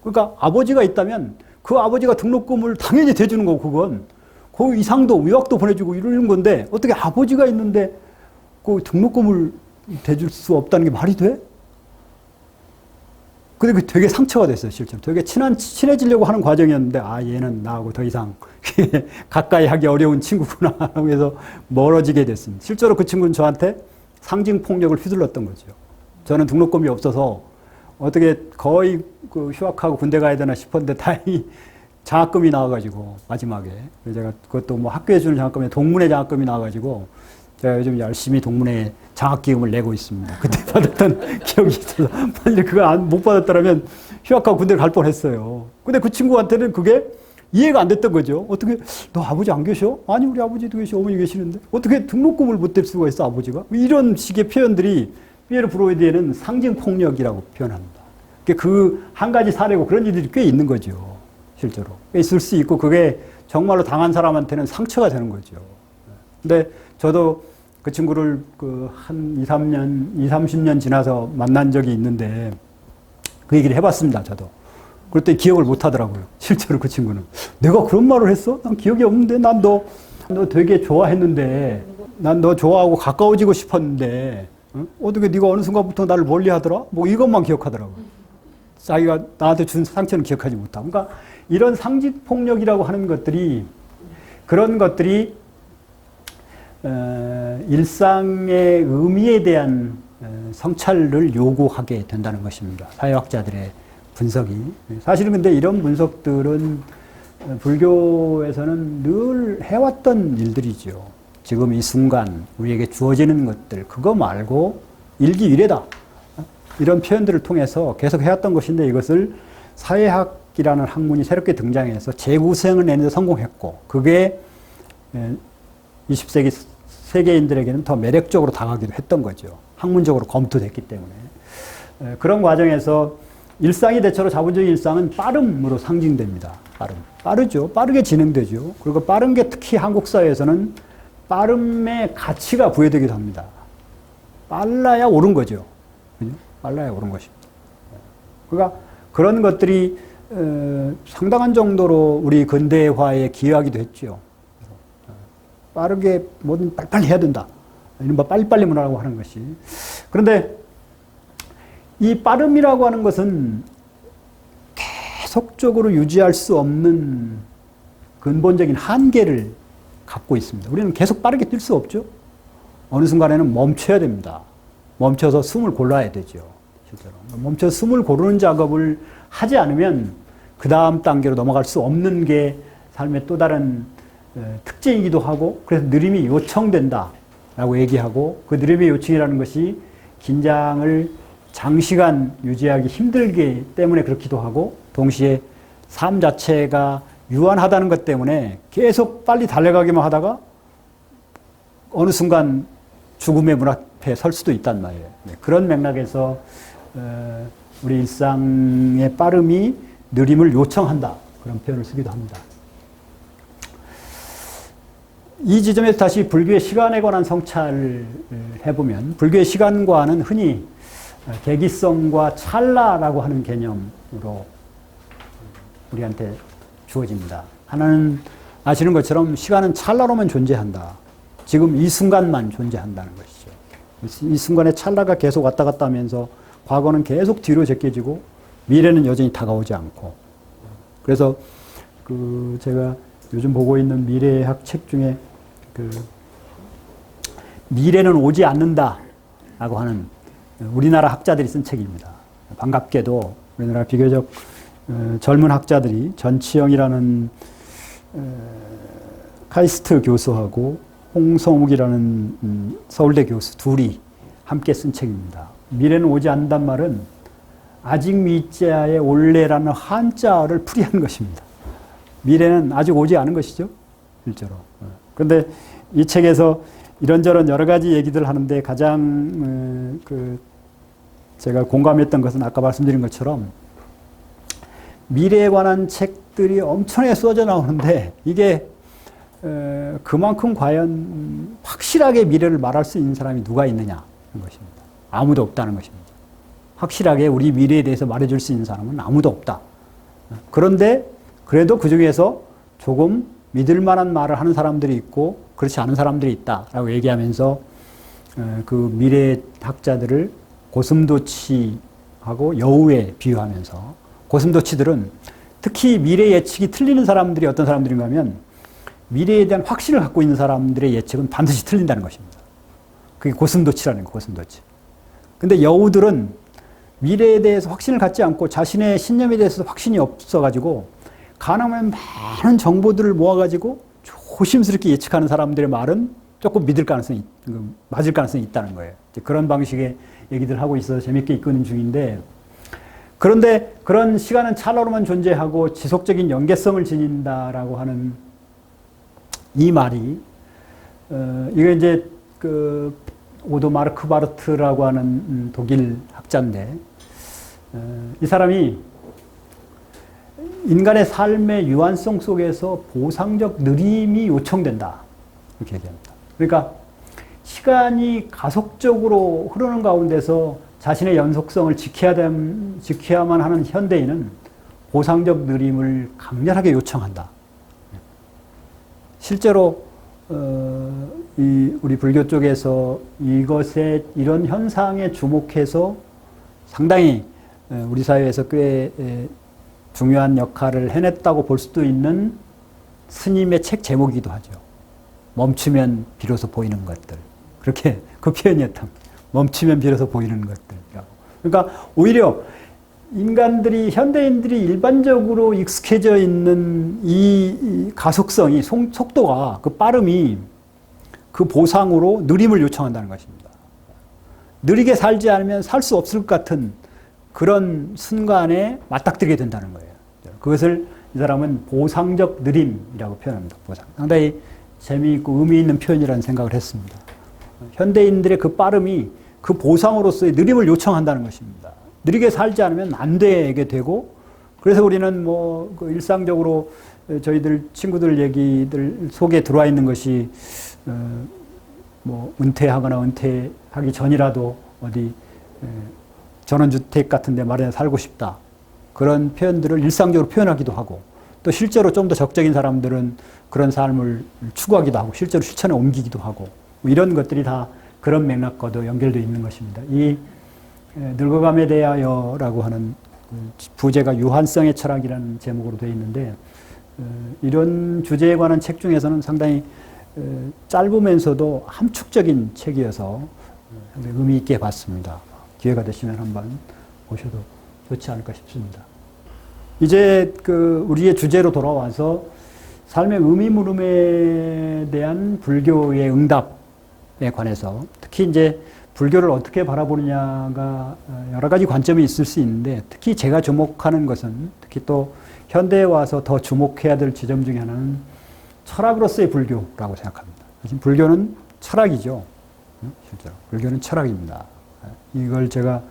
그러니까 아버지가 있다면 그 아버지가 등록금을 당연히 대주는 거고 그건 그 이상도 유학도 보내주고 이러는 건데 어떻게 아버지가 있는데 그 등록금을 대줄 수 없다는 게 말이 돼? 근데 그게 되게 상처가 됐어요, 실제로. 되게 친해지려고 하는 과정이었는데, 얘는 나하고 더 이상 가까이 하기 어려운 친구구나. 라고 해서 멀어지게 됐습니다. 실제로 그 친구는 저한테 상징폭력을 휘둘렀던 거죠. 저는 등록금이 없어서 어떻게 거의 그 휴학하고 군대 가야 되나 싶었는데 다행히 장학금이 나와가지고, 마지막에. 제가 그것도 뭐 학교에 주는 장학금이 동문회 장학금이 나와가지고, 제가 요즘 열심히 동문회 장학기금을 내고 있습니다. 그때 받았던 기억이 있어서 만약에 그거 못 받았더라면 휴학하고 군대를 갈 뻔했어요. 근데 그 친구한테는 그게 이해가 안 됐던 거죠. 어떻게 너 아버지 안 계셔? 아니 우리 아버지도 계시고 어머니 계시는데 어떻게 등록금을 못 댈 수가 있어 아버지가? 이런 식의 표현들이 피에르 부르디에는 상징폭력이라고 표현합니다. 그 한 가지 사례고 그런 일들이 꽤 있는 거죠. 실제로. 꽤 있을 수 있고 그게 정말로 당한 사람한테는 상처가 되는 거죠. 근데 저도 그 친구를 한 30년 지나서 만난 적이 있는데 그 얘기를 해봤습니다, 저도. 그랬더니 기억을 못 하더라고요. 실제로 그 친구는. 내가 그런 말을 했어? 난 기억이 없는데. 난 너 되게 좋아했는데. 난 너 좋아하고 가까워지고 싶었는데. 어떻게 네가 어느 순간부터 나를 멀리 하더라? 뭐 이것만 기억하더라고. 자기가 나한테 준 상처는 기억하지 못하고. 그러니까 이런 상징폭력이라고 하는 것들이 그런 것들이 일상의 의미에 대한 성찰을 요구하게 된다는 것입니다. 사회학자들의 분석이. 사실은 근데 이런 분석들은 불교에서는 늘 해왔던 일들이죠. 지금 이 순간 우리에게 주어지는 것들 그거 말고 일기일회다. 이런 표현들을 통해서 계속 해왔던 것인데 이것을 사회학이라는 학문이 새롭게 등장해서 재구성을 내는데 성공했고 그게 20세기 세계인들에게는 더 매력적으로 다가가기도 했던 거죠. 학문적으로 검토됐기 때문에. 그런 과정에서 일상이 대체로 자본주의 일상은 빠름으로 상징됩니다. 빠르죠. 빠르게 진행되죠. 그리고 빠른 게 특히 한국 사회에서는 빠름의 가치가 부여되기도 합니다. 빨라야 옳은 거죠. 빨라야 옳은 것입니다. 그러니까 그런 것들이 상당한 정도로 우리 근대화에 기여하기도 했죠. 빠르게 뭐든 빨리빨리 해야 된다. 이른바 빨리빨리 문화라고 하는 것이. 그런데 이 빠름이라고 하는 것은 계속적으로 유지할 수 없는 근본적인 한계를 갖고 있습니다. 우리는 계속 빠르게 뛸 수 없죠. 어느 순간에는 멈춰야 됩니다. 멈춰서 숨을 골라야 되죠. 실제로. 멈춰서 숨을 고르는 작업을 하지 않으면 그 다음 단계로 넘어갈 수 없는 게 삶의 또 다른 특징이기도 하고 그래서 느림이 요청된다라고 얘기하고 그 느림의 요청이라는 것이 긴장을 장시간 유지하기 힘들기 때문에 그렇기도 하고 동시에 삶 자체가 유한하다는 것 때문에 계속 빨리 달려가기만 하다가 어느 순간 죽음의 문 앞에 설 수도 있단 말이에요. 그런 맥락에서 우리 일상의 빠름이 느림을 요청한다. 그런 표현을 쓰기도 합니다. 이 지점에서 다시 불교의 시간에 관한 성찰을 해보면 불교의 시간과는 흔히 계기성과 찰나라고 하는 개념으로 우리한테 주어집니다. 하나는 아시는 것처럼 시간은 찰나로만 존재한다. 지금 이 순간만 존재한다는 것이죠. 이 순간에 찰나가 계속 왔다 갔다 하면서 과거는 계속 뒤로 제껴지고 미래는 여전히 다가오지 않고 그래서 제가 요즘 보고 있는 미래학 책 중에 미래는 오지 않는다라고 하는 우리나라 학자들이 쓴 책입니다. 반갑게도 우리나라 비교적 젊은 학자들이 전치영이라는 카이스트 교수하고 홍성욱이라는 서울대 교수 둘이 함께 쓴 책입니다. 미래는 오지 않는단 말은 아직 미자의 올래라는 한자어를 풀이한 것입니다. 미래는 아직 오지 않은 것이죠. 실제로. 그런데 이 책에서 이런저런 여러 가지 얘기들을 하는데 가장 제가 공감했던 것은 아까 말씀드린 것처럼 미래에 관한 책들이 엄청나게 쏟아져 나오는데 이게 그만큼 과연 확실하게 미래를 말할 수 있는 사람이 누가 있느냐 하는 것입니다. 아무도 없다는 것입니다. 확실하게 우리 미래에 대해서 말해줄 수 있는 사람은 아무도 없다. 그런데 그래도 그 중에서 조금 믿을 만한 말을 하는 사람들이 있고 그렇지 않은 사람들이 있다라고 얘기하면서 그 미래학자들을 고슴도치하고 여우에 비유하면서 고슴도치들은 특히 미래 예측이 틀리는 사람들이 어떤 사람들인가 하면 미래에 대한 확신을 갖고 있는 사람들의 예측은 반드시 틀린다는 것입니다. 그게 고슴도치라는 거예요. 고슴도치. 근데 여우들은 미래에 대해서 확신을 갖지 않고 자신의 신념에 대해서 확신이 없어가지고 가능하면 많은 정보들을 모아가지고 조심스럽게 예측하는 사람들의 말은 조금 맞을 가능성이 있다는 거예요. 그런 방식의 얘기들 하고 있어서 재밌게 읽는 중인데 그런데 그런 시간은 찰나로만 존재하고 지속적인 연계성을 지닌다라고 하는 이 말이 이거 이제 오도 마르크바르트라고 하는 독일 학자인데 이 사람이 인간의 삶의 유한성 속에서 보상적 느림이 요청된다 이렇게 얘기합니다. 그러니까 시간이 가속적으로 흐르는 가운데서 자신의 연속성을 지켜야만 하는 현대인은 보상적 느림을 강렬하게 요청한다. 실제로 우리 불교 쪽에서 이런 현상에 주목해서 상당히 우리 사회에서 꽤 중요한 역할을 해냈다고 볼 수도 있는 스님의 책 제목이기도 하죠. 멈추면 비로소 보이는 것들. 그렇게 그 표현이었다. 멈추면 비로소 보이는 것들이라고. 그러니까 오히려 현대인들이 일반적으로 익숙해져 있는 이 가속성이, 속도가, 그 빠름이 그 보상으로 느림을 요청한다는 것입니다. 느리게 살지 않으면 살 수 없을 것 같은 그런 순간에 맞닥뜨리게 된다는 거예요. 그것을 이 사람은 보상적 느림이라고 표현합니다. 보상. 상당히 재미있고 의미 있는 표현이라는 생각을 했습니다. 현대인들의 그 빠름이 그 보상으로서의 느림을 요청한다는 것입니다. 느리게 살지 않으면 안 되게 되고, 그래서 우리는 그 일상적으로 저희들 친구들 얘기들 속에 들어와 있는 것이 은퇴하거나 은퇴하기 전이라도 어디 전원주택 같은 데 마련해 살고 싶다. 그런 표현들을 일상적으로 표현하기도 하고, 또 실제로 좀 더 적극적인 사람들은 그런 삶을 추구하기도 하고, 실제로 실천에 옮기기도 하고, 이런 것들이 다 그런 맥락과도 연결되어 있는 것입니다. 이 늙어감에 대하여라고 하는 부제가 유한성의 철학이라는 제목으로 되어 있는데, 이런 주제에 관한 책 중에서는 상당히 짧으면서도 함축적인 책이어서 의미 있게 봤습니다. 기회가 되시면 한번 보셔도 좋지 않을까 싶습니다. 이제 우리의 주제로 돌아와서 삶의 의미 물음에 대한 불교의 응답에 관해서, 특히 이제 불교를 어떻게 바라보느냐가 여러 가지 관점이 있을 수 있는데, 특히 제가 주목하는 것은, 특히 또 현대에 와서 더 주목해야 될 지점 중에 하나는 철학으로서의 불교라고 생각합니다. 불교는 철학이죠. 실제로 불교는 철학입니다. 이걸 제가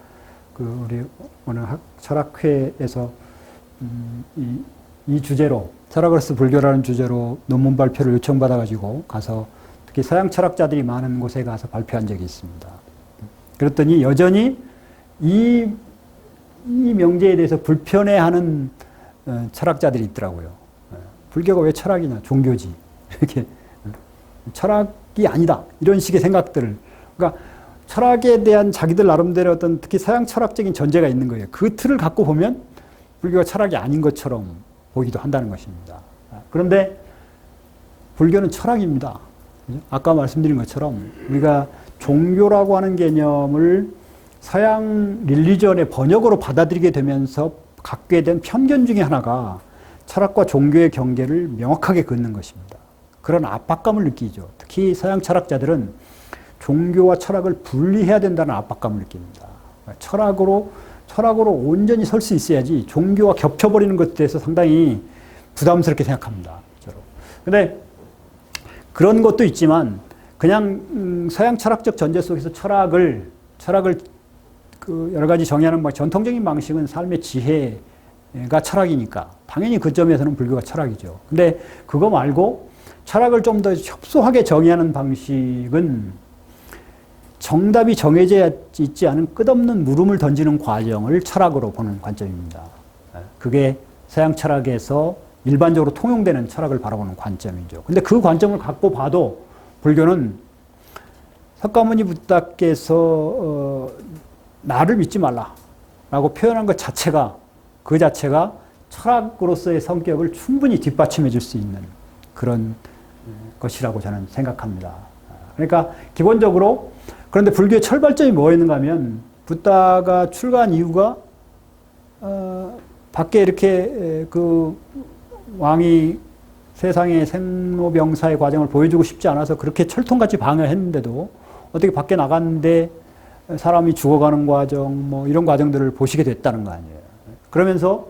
우리 오늘 철학회에서 이 주제로, 철학으로서 불교라는 주제로 논문 발표를 요청받아가지고 가서 특히 서양 철학자들이 많은 곳에 가서 발표한 적이 있습니다. 그랬더니 여전히 이 명제에 대해서 불편해하는 철학자들이 있더라고요. 불교가 왜 철학이냐, 종교지. 이렇게 철학이 아니다. 이런 식의 생각들을. 그러니까 철학에 대한 자기들 나름대로 어떤 특히 서양 철학적인 전제가 있는 거예요. 그 틀을 갖고 보면 불교가 철학이 아닌 것처럼 보기도 한다는 것입니다. 그런데 불교는 철학입니다. 아까 말씀드린 것처럼 우리가 종교라고 하는 개념을 서양 릴리전의 번역으로 받아들이게 되면서 갖게 된 편견 중에 하나가 철학과 종교의 경계를 명확하게 긋는 것입니다. 그런 압박감을 느끼죠. 특히 서양 철학자들은 종교와 철학을 분리해야 된다는 압박감을 느낍니다. 철학으로 온전히 설 수 있어야지 종교와 겹쳐버리는 것에 대해서 상당히 부담스럽게 생각합니다. 그런데 그런 것도 있지만 그냥 서양 철학적 전제 속에서 철학을 여러 가지 정의하는 전통적인 방식은 삶의 지혜가 철학이니까 당연히 그 점에서는 불교가 철학이죠. 근데 그거 말고 철학을 좀 더 협소하게 정의하는 방식은 정답이 정해져 있지 않은 끝없는 물음을 던지는 과정을 철학으로 보는 관점입니다. 그게 서양 철학에서 일반적으로 통용되는 철학을 바라보는 관점이죠. 근데 그 관점을 갖고 봐도 불교는 석가모니 부다께서 나를 믿지 말라라고 표현한 것 자체가, 그 자체가 철학으로서의 성격을 충분히 뒷받침해 줄 수 있는 그런 것이라고 저는 생각합니다. 그러니까 기본적으로, 그런데 불교의 철발점이 뭐였는가 하면 부다가 출가한 이유가 밖에 이렇게 그 왕이 세상의 생로병사의 과정을 보여주고 싶지 않아서 그렇게 철통같이 방어했는데도 어떻게 밖에 나갔는데 사람이 죽어가는 과정, 이런 과정들을 보시게 됐다는 거 아니에요. 그러면서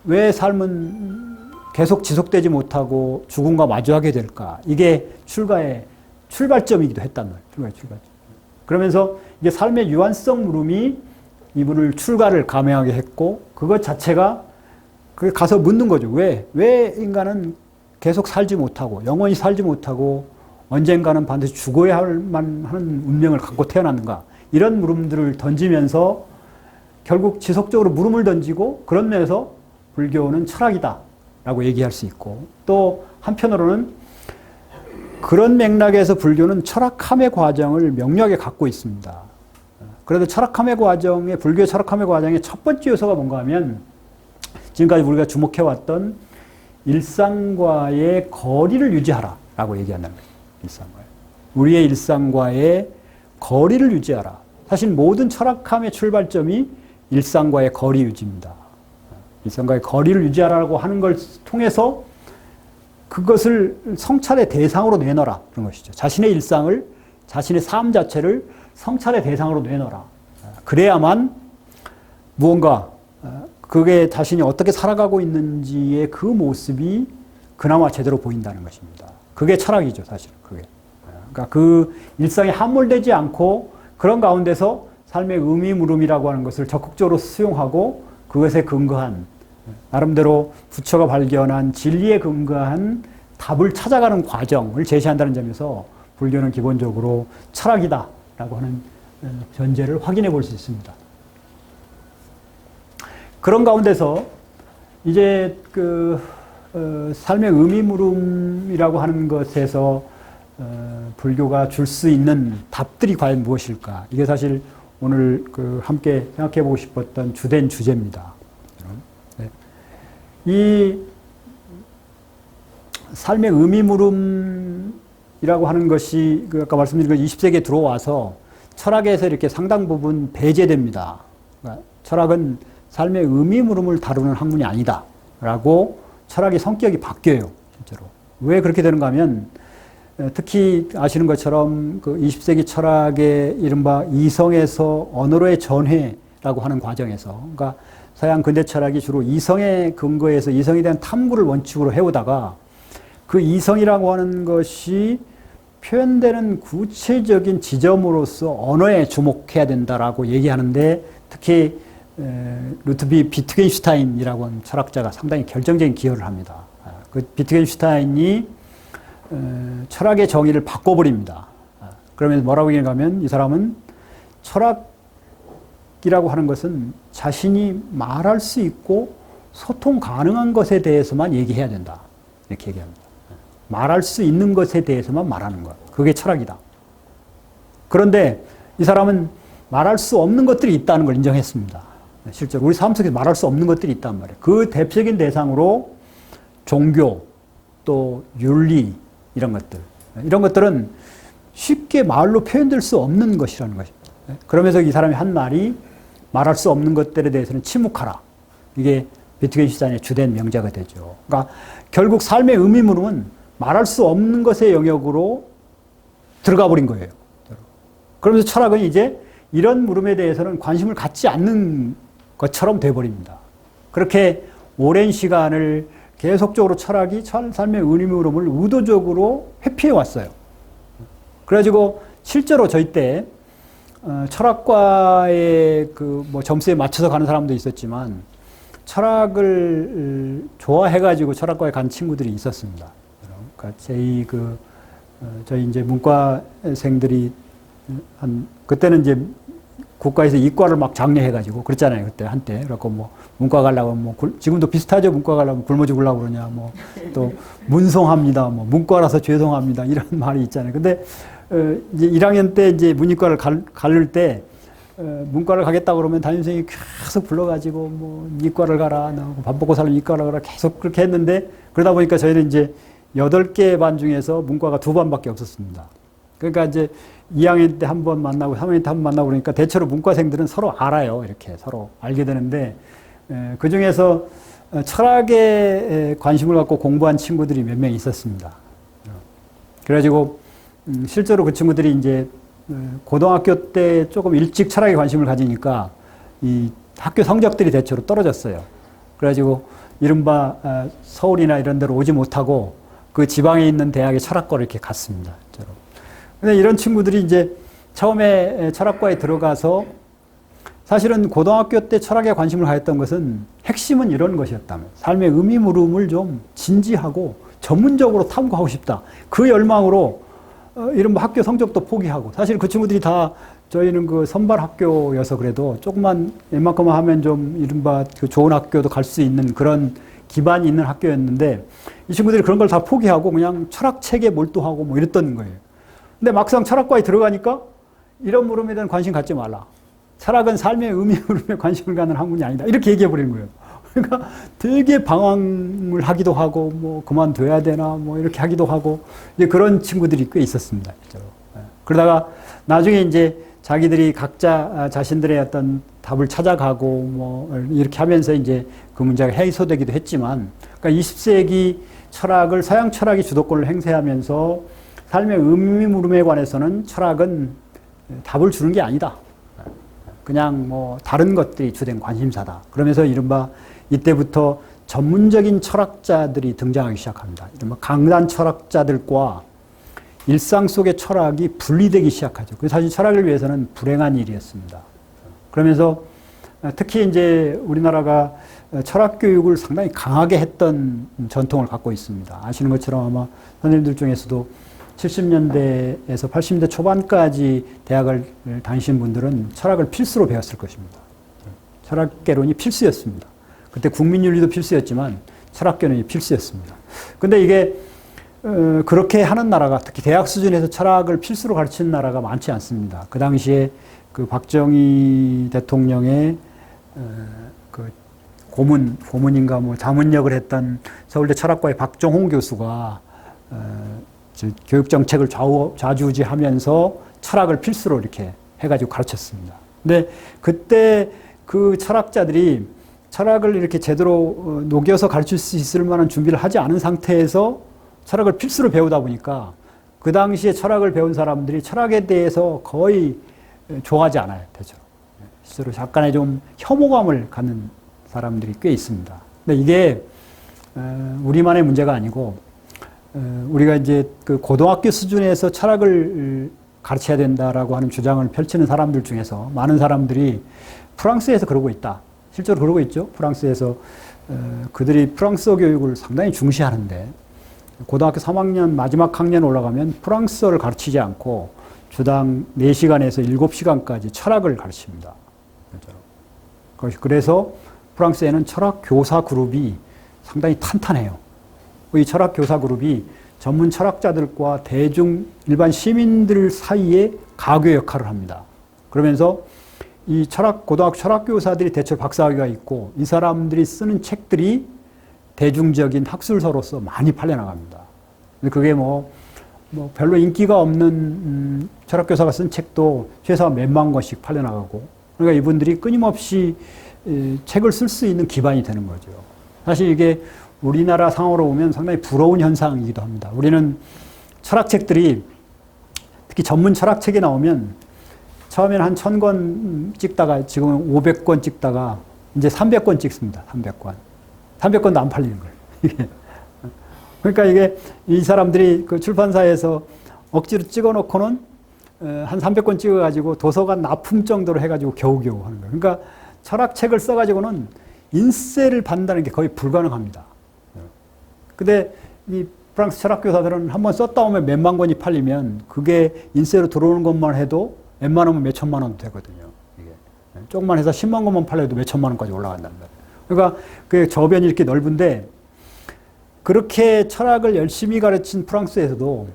왜 삶은 계속 지속되지 못하고 죽음과 마주하게 될까? 이게 출가의 출발점이기도 했단 말이에요. 출가의 출발점. 그러면서 이게 삶의 유한성 물음이 이분을 출가를 감행하게 했고, 그것 자체가 가서 묻는 거죠. 왜 인간은 계속 살지 못하고, 영원히 살지 못하고, 언젠가는 반드시 죽어야 할 만한 운명을 갖고 태어났는가? 이런 물음들을 던지면서 결국 지속적으로 물음을 던지고, 그런 면에서 불교는 철학이다라고 얘기할 수 있고, 또 한편으로는 그런 맥락에서 불교는 철학함의 과정을 명료하게 갖고 있습니다. 그래도 철학함의 과정에, 불교의 철학함의 과정의 첫 번째 요소가 뭔가 하면 지금까지 우리가 주목해왔던 일상과의 거리를 유지하라 라고 얘기한다는 거예요. 일상과의. 우리의 일상과의 거리를 유지하라. 사실 모든 철학함의 출발점이 일상과의 거리 유지입니다. 일상과의 거리를 유지하라고 하는 걸 통해서 그것을 성찰의 대상으로 내놓으라. 그런 것이죠. 자신의 일상을, 자신의 삶 자체를 성찰의 대상으로 내놓으라. 그래야만 무언가 그게 자신이 어떻게 살아가고 있는지의 그 모습이 그나마 제대로 보인다는 것입니다. 그게 철학이죠, 사실. 그게. 그러니까 그 일상에 함몰되지 않고 그런 가운데서 삶의 의미물음이라고 하는 것을 적극적으로 수용하고 그것에 근거한, 나름대로 부처가 발견한 진리에 근거한 답을 찾아가는 과정을 제시한다는 점에서 불교는 기본적으로 철학이다라고 하는 전제를 확인해 볼 수 있습니다. 그런 가운데서 이제 삶의 의미물음이라고 하는 것에서 불교가 줄 수 있는 답들이 과연 무엇일까? 이게 사실 오늘 함께 생각해 보고 싶었던 주된 주제입니다. 네. 이 삶의 의미물음이라고 하는 것이 아까 말씀드린 것 20세기에 들어와서 철학에서 이렇게 상당 부분 배제됩니다. 그러니까 철학은 삶의 의미물음을 다루는 학문이 아니다 라고 철학의 성격이 바뀌어요. 실제로. 왜 그렇게 되는가 하면 특히 아시는 것처럼 그 20세기 철학의 이른바 이성에서 언어로의 전회라고 하는 과정에서, 그러니까 서양 근대 철학이 주로 이성에 근거해서 이성에 대한 탐구를 원칙으로 해오다가 그 이성이라고 하는 것이 표현되는 구체적인 지점으로서 언어에 주목해야 된다라고 얘기하는데, 특히 루트비 비트겐슈타인이라고 하는 철학자가 상당히 결정적인 기여를 합니다. 그 비트겐슈타인이 철학의 정의를 바꿔버립니다. 그러면서 뭐라고 얘기하면 이 사람은 철학이라고 하는 것은 자신이 말할 수 있고 소통 가능한 것에 대해서만 얘기해야 된다. 이렇게 얘기합니다. 말할 수 있는 것에 대해서만 말하는 것. 그게 철학이다. 그런데 이 사람은 말할 수 없는 것들이 있다는 걸 인정했습니다. 실제로 우리 삶 속에서 말할 수 없는 것들이 있단 말이에요. 그 대표적인 대상으로 종교, 또 윤리, 이런 것들. 이런 것들은 쉽게 말로 표현될 수 없는 것이라는 것입니다. 그러면서 이 사람이 한 말이 말할 수 없는 것들에 대해서는 침묵하라. 이게 비트겐슈타인의 주된 명제가 되죠. 그러니까 결국 삶의 의미물음은 말할 수 없는 것의 영역으로 들어가 버린 거예요. 그러면서 철학은 이제 이런 물음에 대해서는 관심을 갖지 않는 것처럼 돼버립니다. 그렇게 오랜 시간을 계속적으로 철학이 삶의 의미물음을 의도적으로 회피해 왔어요. 그래가지고 실제로 저희 때 철학과의 점수에 맞춰서 가는 사람도 있었지만 철학을 좋아해가지고 철학과에 간 친구들이 있었습니다. 그러니까 저희 이제 문과생들이 그때는 이제 국가에서 이과를 막 장려해가지고 그랬잖아요. 그때 한때. 그래갖고 문과 가려고 지금도 비슷하죠. 문과 가려면 굶어 죽으려고 그러냐. 또 문송합니다. 문과라서 죄송합니다. 이런 말이 있잖아요. 근데 이제 1학년 때 이제 문이과를 가를 때 문과를 가겠다고 그러면 담임선생님이 계속 불러가지고 이과를 가라. 밥 먹고 살면 이과를 가라. 계속 그렇게 했는데 그러다 보니까 저희는 이제 8개 반 중에서 문과가 2반밖에 없었습니다. 그러니까 이제 2학년 때 한 번 만나고 3학년 때 한 번 만나고 그러니까 대체로 문과생들은 서로 알아요. 이렇게 서로 알게 되는데 그 중에서 철학에 관심을 갖고 공부한 친구들이 몇 명 있었습니다. 그래가지고 실제로 그 친구들이 이제 고등학교 때 조금 일찍 철학에 관심을 가지니까 이 학교 성적들이 대체로 떨어졌어요. 그래가지고 이른바 서울이나 이런 데로 오지 못하고 그 지방에 있는 대학의 철학과를 이렇게 갔습니다. 근데 이런 친구들이 이제 처음에 철학과에 들어가서 사실은 고등학교 때 철학에 관심을 가졌던 것은 핵심은 이런 것이었다면 삶의 의미물음을 좀 진지하고 전문적으로 탐구하고 싶다. 그 열망으로 이른바 학교 성적도 포기하고 사실 그 친구들이 다 저희는 그 선발 학교여서 그래도 조금만 웬만큼만 하면 좀 이른바 그 좋은 학교도 갈 수 있는 그런 기반이 있는 학교였는데 이 친구들이 그런 걸 다 포기하고 그냥 철학책에 몰두하고 뭐 이랬던 거예요. 근데 막상 철학과에 들어가니까 이런 물음에 대한 관심 갖지 말라. 철학은 삶의 의미 물음에 관심을 갖는 학문이 아니다. 이렇게 얘기해 버리는 거예요. 그러니까 되게 방황을 하기도 하고 뭐 그만둬야 되나 뭐 이렇게 하기도 하고 이제 그런 친구들이 꽤 있었습니다. 실제로. 그러다가 나중에 이제 자기들이 각자 자신들의 어떤 답을 찾아가고 뭐 이렇게 하면서 이제 그 문제가 해소되기도 했지만, 그러니까 20세기 철학을 서양 철학이 주도권을 행사하면서 삶의 의미 물음에 관해서는 철학은 답을 주는 게 아니다. 그냥 뭐 다른 것들이 주된 관심사다. 그러면서 이른바 이때부터 전문적인 철학자들이 등장하기 시작합니다. 이른바 강단 철학자들과 일상 속의 철학이 분리되기 시작하죠. 그래서 사실 철학을 위해서는 불행한 일이었습니다. 그러면서 특히 이제 우리나라가 철학 교육을 상당히 강하게 했던 전통을 갖고 있습니다. 아시는 것처럼 아마 선생님들 중에서도 70년대에서 80년대 초반까지 대학을 다니신 분들은 철학을 필수로 배웠을 것입니다. 철학개론이 필수였습니다. 그때 국민윤리도 필수였지만 철학개론이 필수였습니다. 근데 이게 그렇게 하는 나라가 특히 대학 수준에서 철학을 필수로 가르치는 나라가 많지 않습니다. 그 당시에 그 박정희 대통령의 그 고문인가 뭐 자문역을 했던 서울대 철학과의 박종홍 교수가 교육 정책을 좌지우지하면서 철학을 필수로 이렇게 해가지고 가르쳤습니다. 근데 그때 그 철학자들이 철학을 이렇게 제대로 녹여서 가르칠 수 있을 만한 준비를 하지 않은 상태에서 철학을 필수로 배우다 보니까 그 당시에 철학을 배운 사람들이 철학에 대해서 거의 좋아하지 않아요, 대체로. 실제로 약간의 좀 혐오감을 갖는 사람들이 꽤 있습니다. 근데 이게 우리만의 문제가 아니고 우리가 이제 그 고등학교 수준에서 철학을 가르쳐야 된다라고 하는 주장을 펼치는 사람들 중에서 많은 사람들이 프랑스에서 그러고 있다. 실제로 그러고 있죠. 프랑스에서 그들이 프랑스어 교육을 상당히 중시하는데 고등학교 3학년 마지막 학년 올라가면 프랑스어를 가르치지 않고 주당 4시간에서 7시간까지 철학을 가르칩니다. 그래서 프랑스에는 철학 교사 그룹이 상당히 탄탄해요. 이 철학 교사 그룹이 전문 철학자들과 대중 일반 시민들 사이에 가교 역할을 합니다. 그러면서 이 고등학교 철학 교사들이 대체로 박사학위가 있고 이 사람들이 쓰는 책들이 대중적인 학술서로서 많이 팔려나갑니다. 그게 뭐 별로 인기가 없는 철학 교사가 쓴 책도 최소한 몇만 권씩 팔려나가고, 그러니까 이분들이 끊임없이 책을 쓸 수 있는 기반이 되는 거죠. 사실 이게 우리나라 상황으로 보면 상당히 부러운 현상이기도 합니다. 우리는 철학책들이 특히 전문 철학책이 나오면 처음에는 한 1000권 찍다가 지금은 500권 찍다가 이제 300권 찍습니다. 300권. 300권도 안 팔리는 거예요. 그러니까 이게 이 사람들이 그 출판사에서 억지로 찍어 놓고는 한 300권 찍어 가지고 도서관 납품 정도로 해 가지고 겨우겨우 하는 거예요. 그러니까 철학책을 써 가지고는 인세를 받는다는 게 거의 불가능합니다. 근데 이 프랑스 철학 교사들은 한번 썼다 오면 몇만 권이 팔리면 그게 인세로 들어오는 것만 해도 웬만하면 몇천만 원도 되거든요. 이게 조금만 해서 10만 권만 팔려도 몇천만 원까지 올라간다는 거예요. 그러니까 그 저변이 이렇게 넓은데 그렇게 철학을 열심히 가르친 프랑스에서도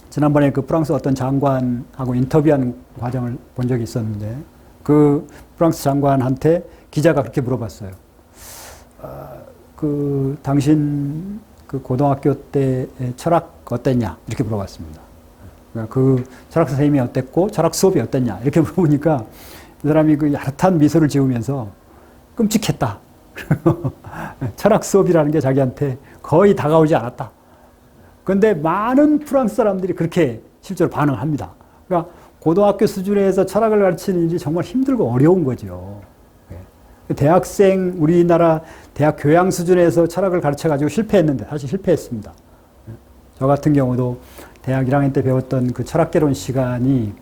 지난번에 그 프랑스 어떤 장관하고 인터뷰하는 과정을 본 적이 있었는데 그 프랑스 장관한테 기자가 그렇게 물어봤어요. 그 당신 그 고등학교 때 철학 어땠냐 이렇게 물어봤습니다. 그 철학 선생님이 어땠고 철학 수업이 어땠냐 이렇게 물어보니까 그 사람이 그 야릇한 미소를 지으면서 끔찍했다. 철학 수업이라는 게 자기한테 거의 다가오지 않았다. 그런데 많은 프랑스 사람들이 그렇게 실제로 반응합니다. 그러니까 고등학교 수준에서 철학을 가르치는 일이 정말 힘들고 어려운 거죠. 대학생, 우리나라 대학 교양 수준에서 철학을 가르쳐가지고 실패했는데, 사실 실패했습니다. 저 같은 경우도 대학 1학년 때 배웠던 그 철학개론 시간이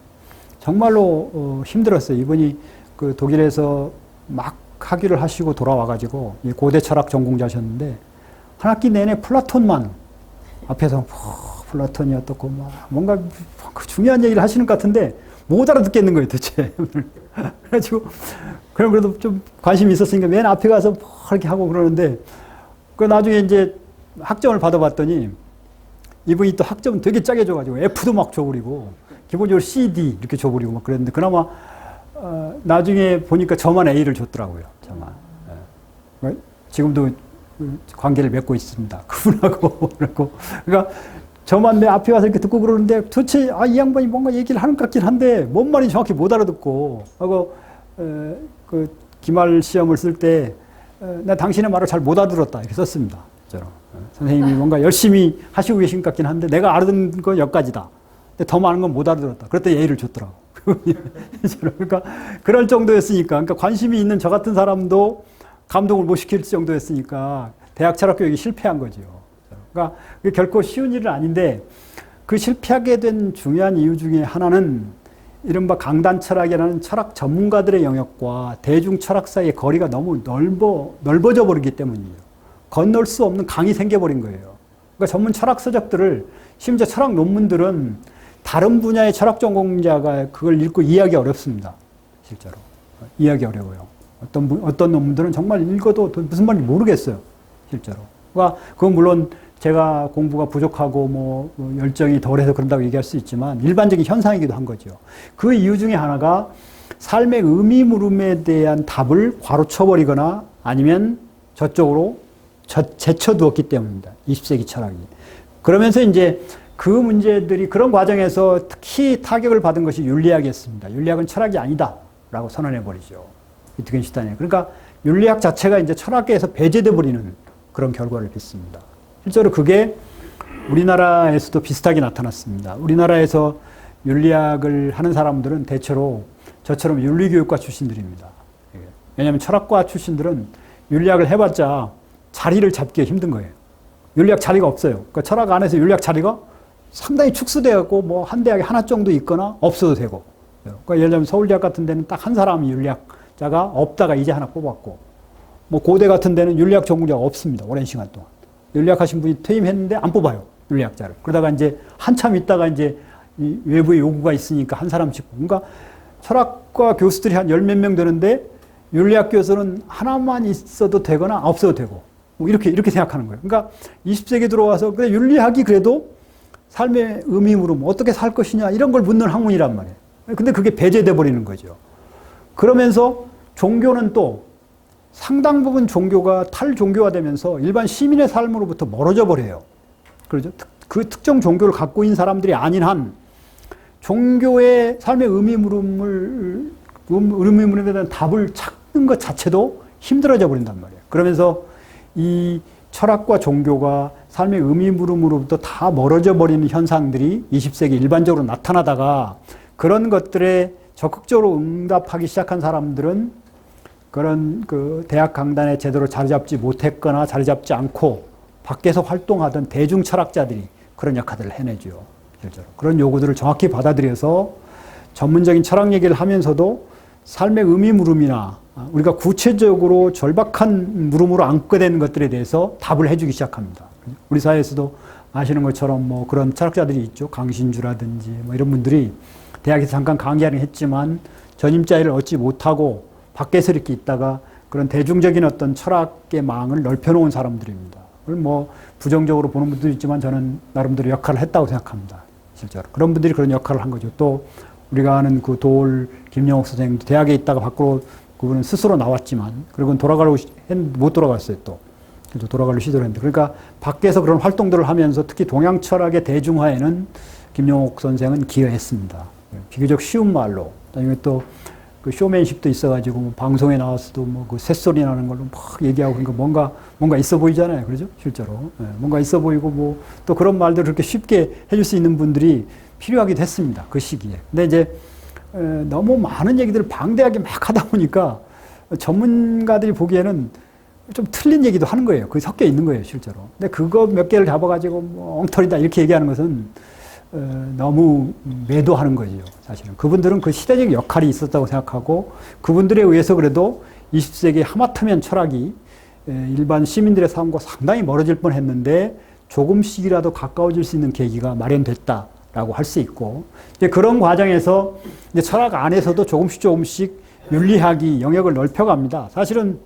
정말로 힘들었어요. 이분이 그 독일에서 막 학위를 하시고 돌아와가지고 고대 철학 전공자셨는데 한 학기 내내 플라톤만 앞에서 플라톤이 어떻고 뭔가 중요한 얘기를 하시는 것 같은데 못 알아듣겠는 거예요, 대체. 그래가지고, 그럼 그래도 좀 관심이 있었으니까 맨 앞에 가서 뭐 이렇게 하고 그러는데, 그 나중에 이제 학점을 받아봤더니, 이분이 또 학점 되게 짜게 줘가지고, F도 막 줘버리고, 기본적으로 C, D 이렇게 줘버리고 막 그랬는데, 그나마, 나중에 보니까 저만 A를 줬더라고요, 저만. 예. 지금도 관계를 맺고 있습니다. 그분하고. 그러니까, 저만 내 앞에 와서 이렇게 듣고 그러는데 도대체 이 양반이 뭔가 얘기를 하는 것 같긴 한데 뭔 말인지 정확히 못 알아듣고 하고 그 기말 시험을 쓸 때 나 당신의 말을 잘 못 알아들었다 이렇게 썼습니다. 저는. 선생님이 뭔가 열심히 하시고 계신 것 같긴 한데 내가 알아듣는 건 여기까지다. 근데 더 많은 건 못 알아들었다. 그랬더니 A를 줬더라고. 그러니까 그럴 정도였으니까 그러니까 관심이 있는 저 같은 사람도 감동을 못 시킬 정도였으니까 대학 철학교육이 실패한 거죠. 그러니까 결코 쉬운 일은 아닌데 그 실패하게 된 중요한 이유 중에 하나는 이른바 강단 철학이라는 철학 전문가들의 영역과 대중 철학 사이의 거리가 너무 넓어져 버리기 때문이에요. 건널 수 없는 강이 생겨버린 거예요. 그러니까 전문 철학 서적들을 심지어 철학 논문들은 다른 분야의 철학 전공자가 그걸 읽고 이해하기 어렵습니다. 실제로. 이해하기 어려워요. 어떤 논문들은 정말 읽어도 무슨 말인지 모르겠어요. 실제로. 그러니까 그건 물론 제가 공부가 부족하고 뭐 열정이 덜해서 그런다고 얘기할 수 있지만 일반적인 현상이기도 한 거죠. 그 이유 중에 하나가 삶의 의미 물음에 대한 답을 괄호쳐버리거나 아니면 저쪽으로 제쳐두었기 때문입니다. 20세기 철학이. 그러면서 이제 그 문제들이 그런 과정에서 특히 타격을 받은 것이 윤리학이었습니다. 윤리학은 철학이 아니다 라고 선언해버리죠. 위트겐슈타인이. 그러니까 윤리학 자체가 이제 철학계에서 배제돼 버리는 그런 결과를 빚습니다. 실제로 그게 우리나라에서도 비슷하게 나타났습니다. 우리나라에서 윤리학을 하는 사람들은 대체로 저처럼 윤리교육과 출신들입니다. 왜냐하면 철학과 출신들은 윤리학을 해봤자 자리를 잡기가 힘든 거예요. 윤리학 자리가 없어요. 그러니까 철학 안에서 윤리학 자리가 상당히 축소되고 뭐 한 대학에 하나 정도 있거나 없어도 되고. 그러니까 예를 들면 서울대학 같은 데는 딱 한 사람이 윤리학자가 없다가 이제 하나 뽑았고, 뭐 고대 같은 데는 윤리학 전공자가 없습니다. 오랜 시간 동안. 윤리학 하신 분이 퇴임했는데 안 뽑아요. 윤리학자를. 그러다가 이제 한참 있다가 이제 이 외부의 요구가 있으니까 한 사람씩. 그러니까 철학과 교수들이 한 열 몇 명 되는데 윤리학 교수는 하나만 있어도 되거나 없어도 되고. 뭐 이렇게 생각하는 거예요. 그러니까 20세기 들어와서 그래 윤리학이 그래도 삶의 의미로 뭐 어떻게 살 것이냐 이런 걸 묻는 학문이란 말이에요. 근데 그게 배제돼 버리는 거죠. 그러면서 종교는 또 상당 부분 종교가 탈종교화되면서 일반 시민의 삶으로부터 멀어져 버려요. 그렇죠? 그 특정 종교를 갖고 있는 사람들이 아닌 한 종교의 삶의 의미 물음에 대한 답을 찾는 것 자체도 힘들어져 버린단 말이에요. 그러면서 이 철학과 종교가 삶의 의미 물음으로부터 다 멀어져 버리는 현상들이 20세기 일반적으로 나타나다가 그런 것들에 적극적으로 응답하기 시작한 사람들은 그런 그 대학 강단에 제대로 자리 잡지 못했거나 자리 잡지 않고 밖에서 활동하던 대중 철학자들이 그런 역할들을 해내죠. 실제로. 그런 요구들을 정확히 받아들여서 전문적인 철학 얘기를 하면서도 삶의 의미 물음이나 우리가 구체적으로 절박한 물음으로 안게 되는 것들에 대해서 답을 해주기 시작합니다. 우리 사회에서도 아시는 것처럼 뭐 그런 철학자들이 있죠. 강신주라든지 뭐 이런 분들이 대학에서 잠깐 강의하긴 했지만 전임자리를 얻지 못하고 밖에서 이렇게 있다가 그런 대중적인 어떤 철학의 망을 넓혀놓은 사람들입니다. 그걸 뭐 부정적으로 보는 분들도 있지만 저는 나름대로 역할을 했다고 생각합니다. 실제로. 그런 분들이 그런 역할을 한 거죠. 또 우리가 아는 그 도올 김영옥 선생님도 대학에 있다가 밖으로 그분은 스스로 나왔지만 그리고 돌아가려고 못 돌아갔어요 또. 그래도 돌아가려고 시도를 했는데 그러니까 밖에서 그런 활동들을 하면서 특히 동양 철학의 대중화에는 김영옥 선생은 기여했습니다. 비교적 쉬운 말로. 그다음에 또 그 쇼맨십도 있어가지고 뭐 방송에 나와서도 뭐 그 새소리 나는 걸로 막 얘기하고 그러니까 뭔가 있어 보이잖아요. 그러죠? 실제로. 네, 뭔가 있어 보이고 뭐 또 그런 말들을 그렇게 쉽게 해줄 수 있는 분들이 필요하기도 했습니다. 그 시기에. 근데 이제 너무 많은 얘기들을 방대하게 막 하다 보니까 전문가들이 보기에는 좀 틀린 얘기도 하는 거예요. 그게 섞여 있는 거예요, 실제로. 근데 그거 몇 개를 잡아가지고 뭐 엉터리다 이렇게 얘기하는 것은 너무 매도하는 거죠, 사실은. 그분들은 그 시대적 역할이 있었다고 생각하고 그분들에 의해서 그래도 20세기 하마터면 철학이 일반 시민들의 삶과 상당히 멀어질 뻔했는데 조금씩이라도 가까워질 수 있는 계기가 마련됐다. 라고 할 수 있고, 이제 그런 과정에서 이제 철학 안에서도 조금씩 윤리학이 영역을 넓혀갑니다. 사실은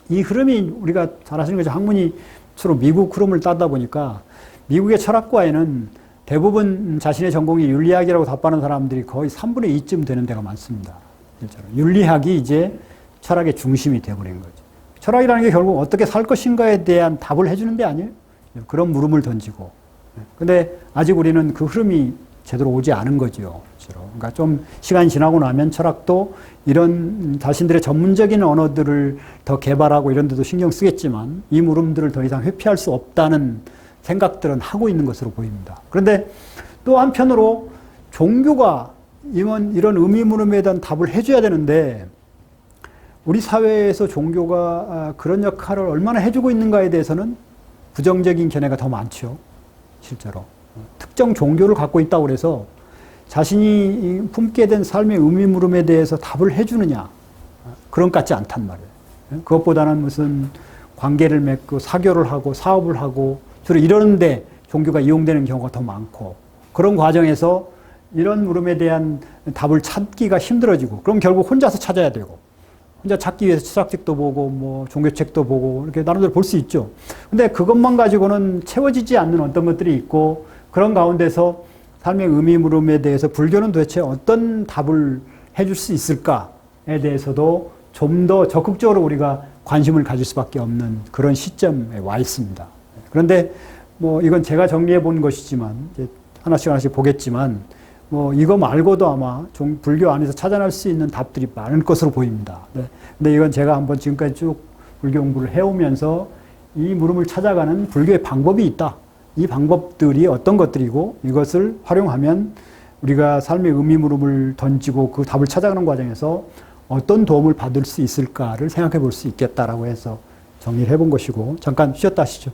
이 흐름이 우리가 잘 아시는 거죠. 학문이 주로 미국 흐름을 따다 보니까 미국의 철학과에는 대부분 자신의 전공이 윤리학이라고 답하는 사람들이 거의 3분의 2쯤 되는 데가 많습니다. 실제로. 윤리학이 이제 철학의 중심이 되어버린 거죠. 철학이라는 게 결국 어떻게 살 것인가에 대한 답을 해주는 데 아니에요? 그런 물음을 던지고. 근데 아직 우리는 그 흐름이 제대로 오지 않은 거죠. 그러니까 좀 시간이 지나고 나면 철학도 이런 자신들의 전문적인 언어들을 더 개발하고 이런 데도 신경 쓰겠지만 이 물음들을 더 이상 회피할 수 없다는 생각들은 하고 있는 것으로 보입니다. 그런데 또 한편으로 종교가 이런 의미물음에 대한 답을 해줘야 되는데 우리 사회에서 종교가 그런 역할을 얼마나 해주고 있는가에 대해서는 부정적인 견해가 더 많죠. 실제로. 특정 종교를 갖고 있다고 해서 자신이 품게 된 삶의 의미물음에 대해서 답을 해주느냐. 그런 것 같지 않단 말이에요. 그것보다는 무슨 관계를 맺고 사교를 하고 사업을 하고 주로 이러는데 종교가 이용되는 경우가 더 많고 그런 과정에서 이런 물음에 대한 답을 찾기가 힘들어지고 그럼 결국 혼자서 찾아야 되고 혼자 찾기 위해서 철학책도 보고 뭐 종교책도 보고 이렇게 나름대로 볼 수 있죠. 근데 그것만 가지고는 채워지지 않는 어떤 것들이 있고 그런 가운데서 삶의 의미 물음에 대해서 불교는 도대체 어떤 답을 해줄 수 있을까에 대해서도 좀 더 적극적으로 우리가 관심을 가질 수밖에 없는 그런 시점에 와 있습니다. 그런데 뭐 이건 제가 정리해 본 것이지만 이제 하나씩 보겠지만 뭐 이거 말고도 아마 불교 안에서 찾아낼 수 있는 답들이 많을 것으로 보입니다. 근데 이건 제가 한번 지금까지 쭉 불교 공부를 해오면서 이 물음을 찾아가는 불교의 방법이 있다. 이 방법들이 어떤 것들이고 이것을 활용하면 우리가 삶의 의미 물음을 던지고 그 답을 찾아가는 과정에서 어떤 도움을 받을 수 있을까를 생각해 볼 수 있겠다라고 해서 정리를 해본 것이고 잠깐 쉬었다 하시죠.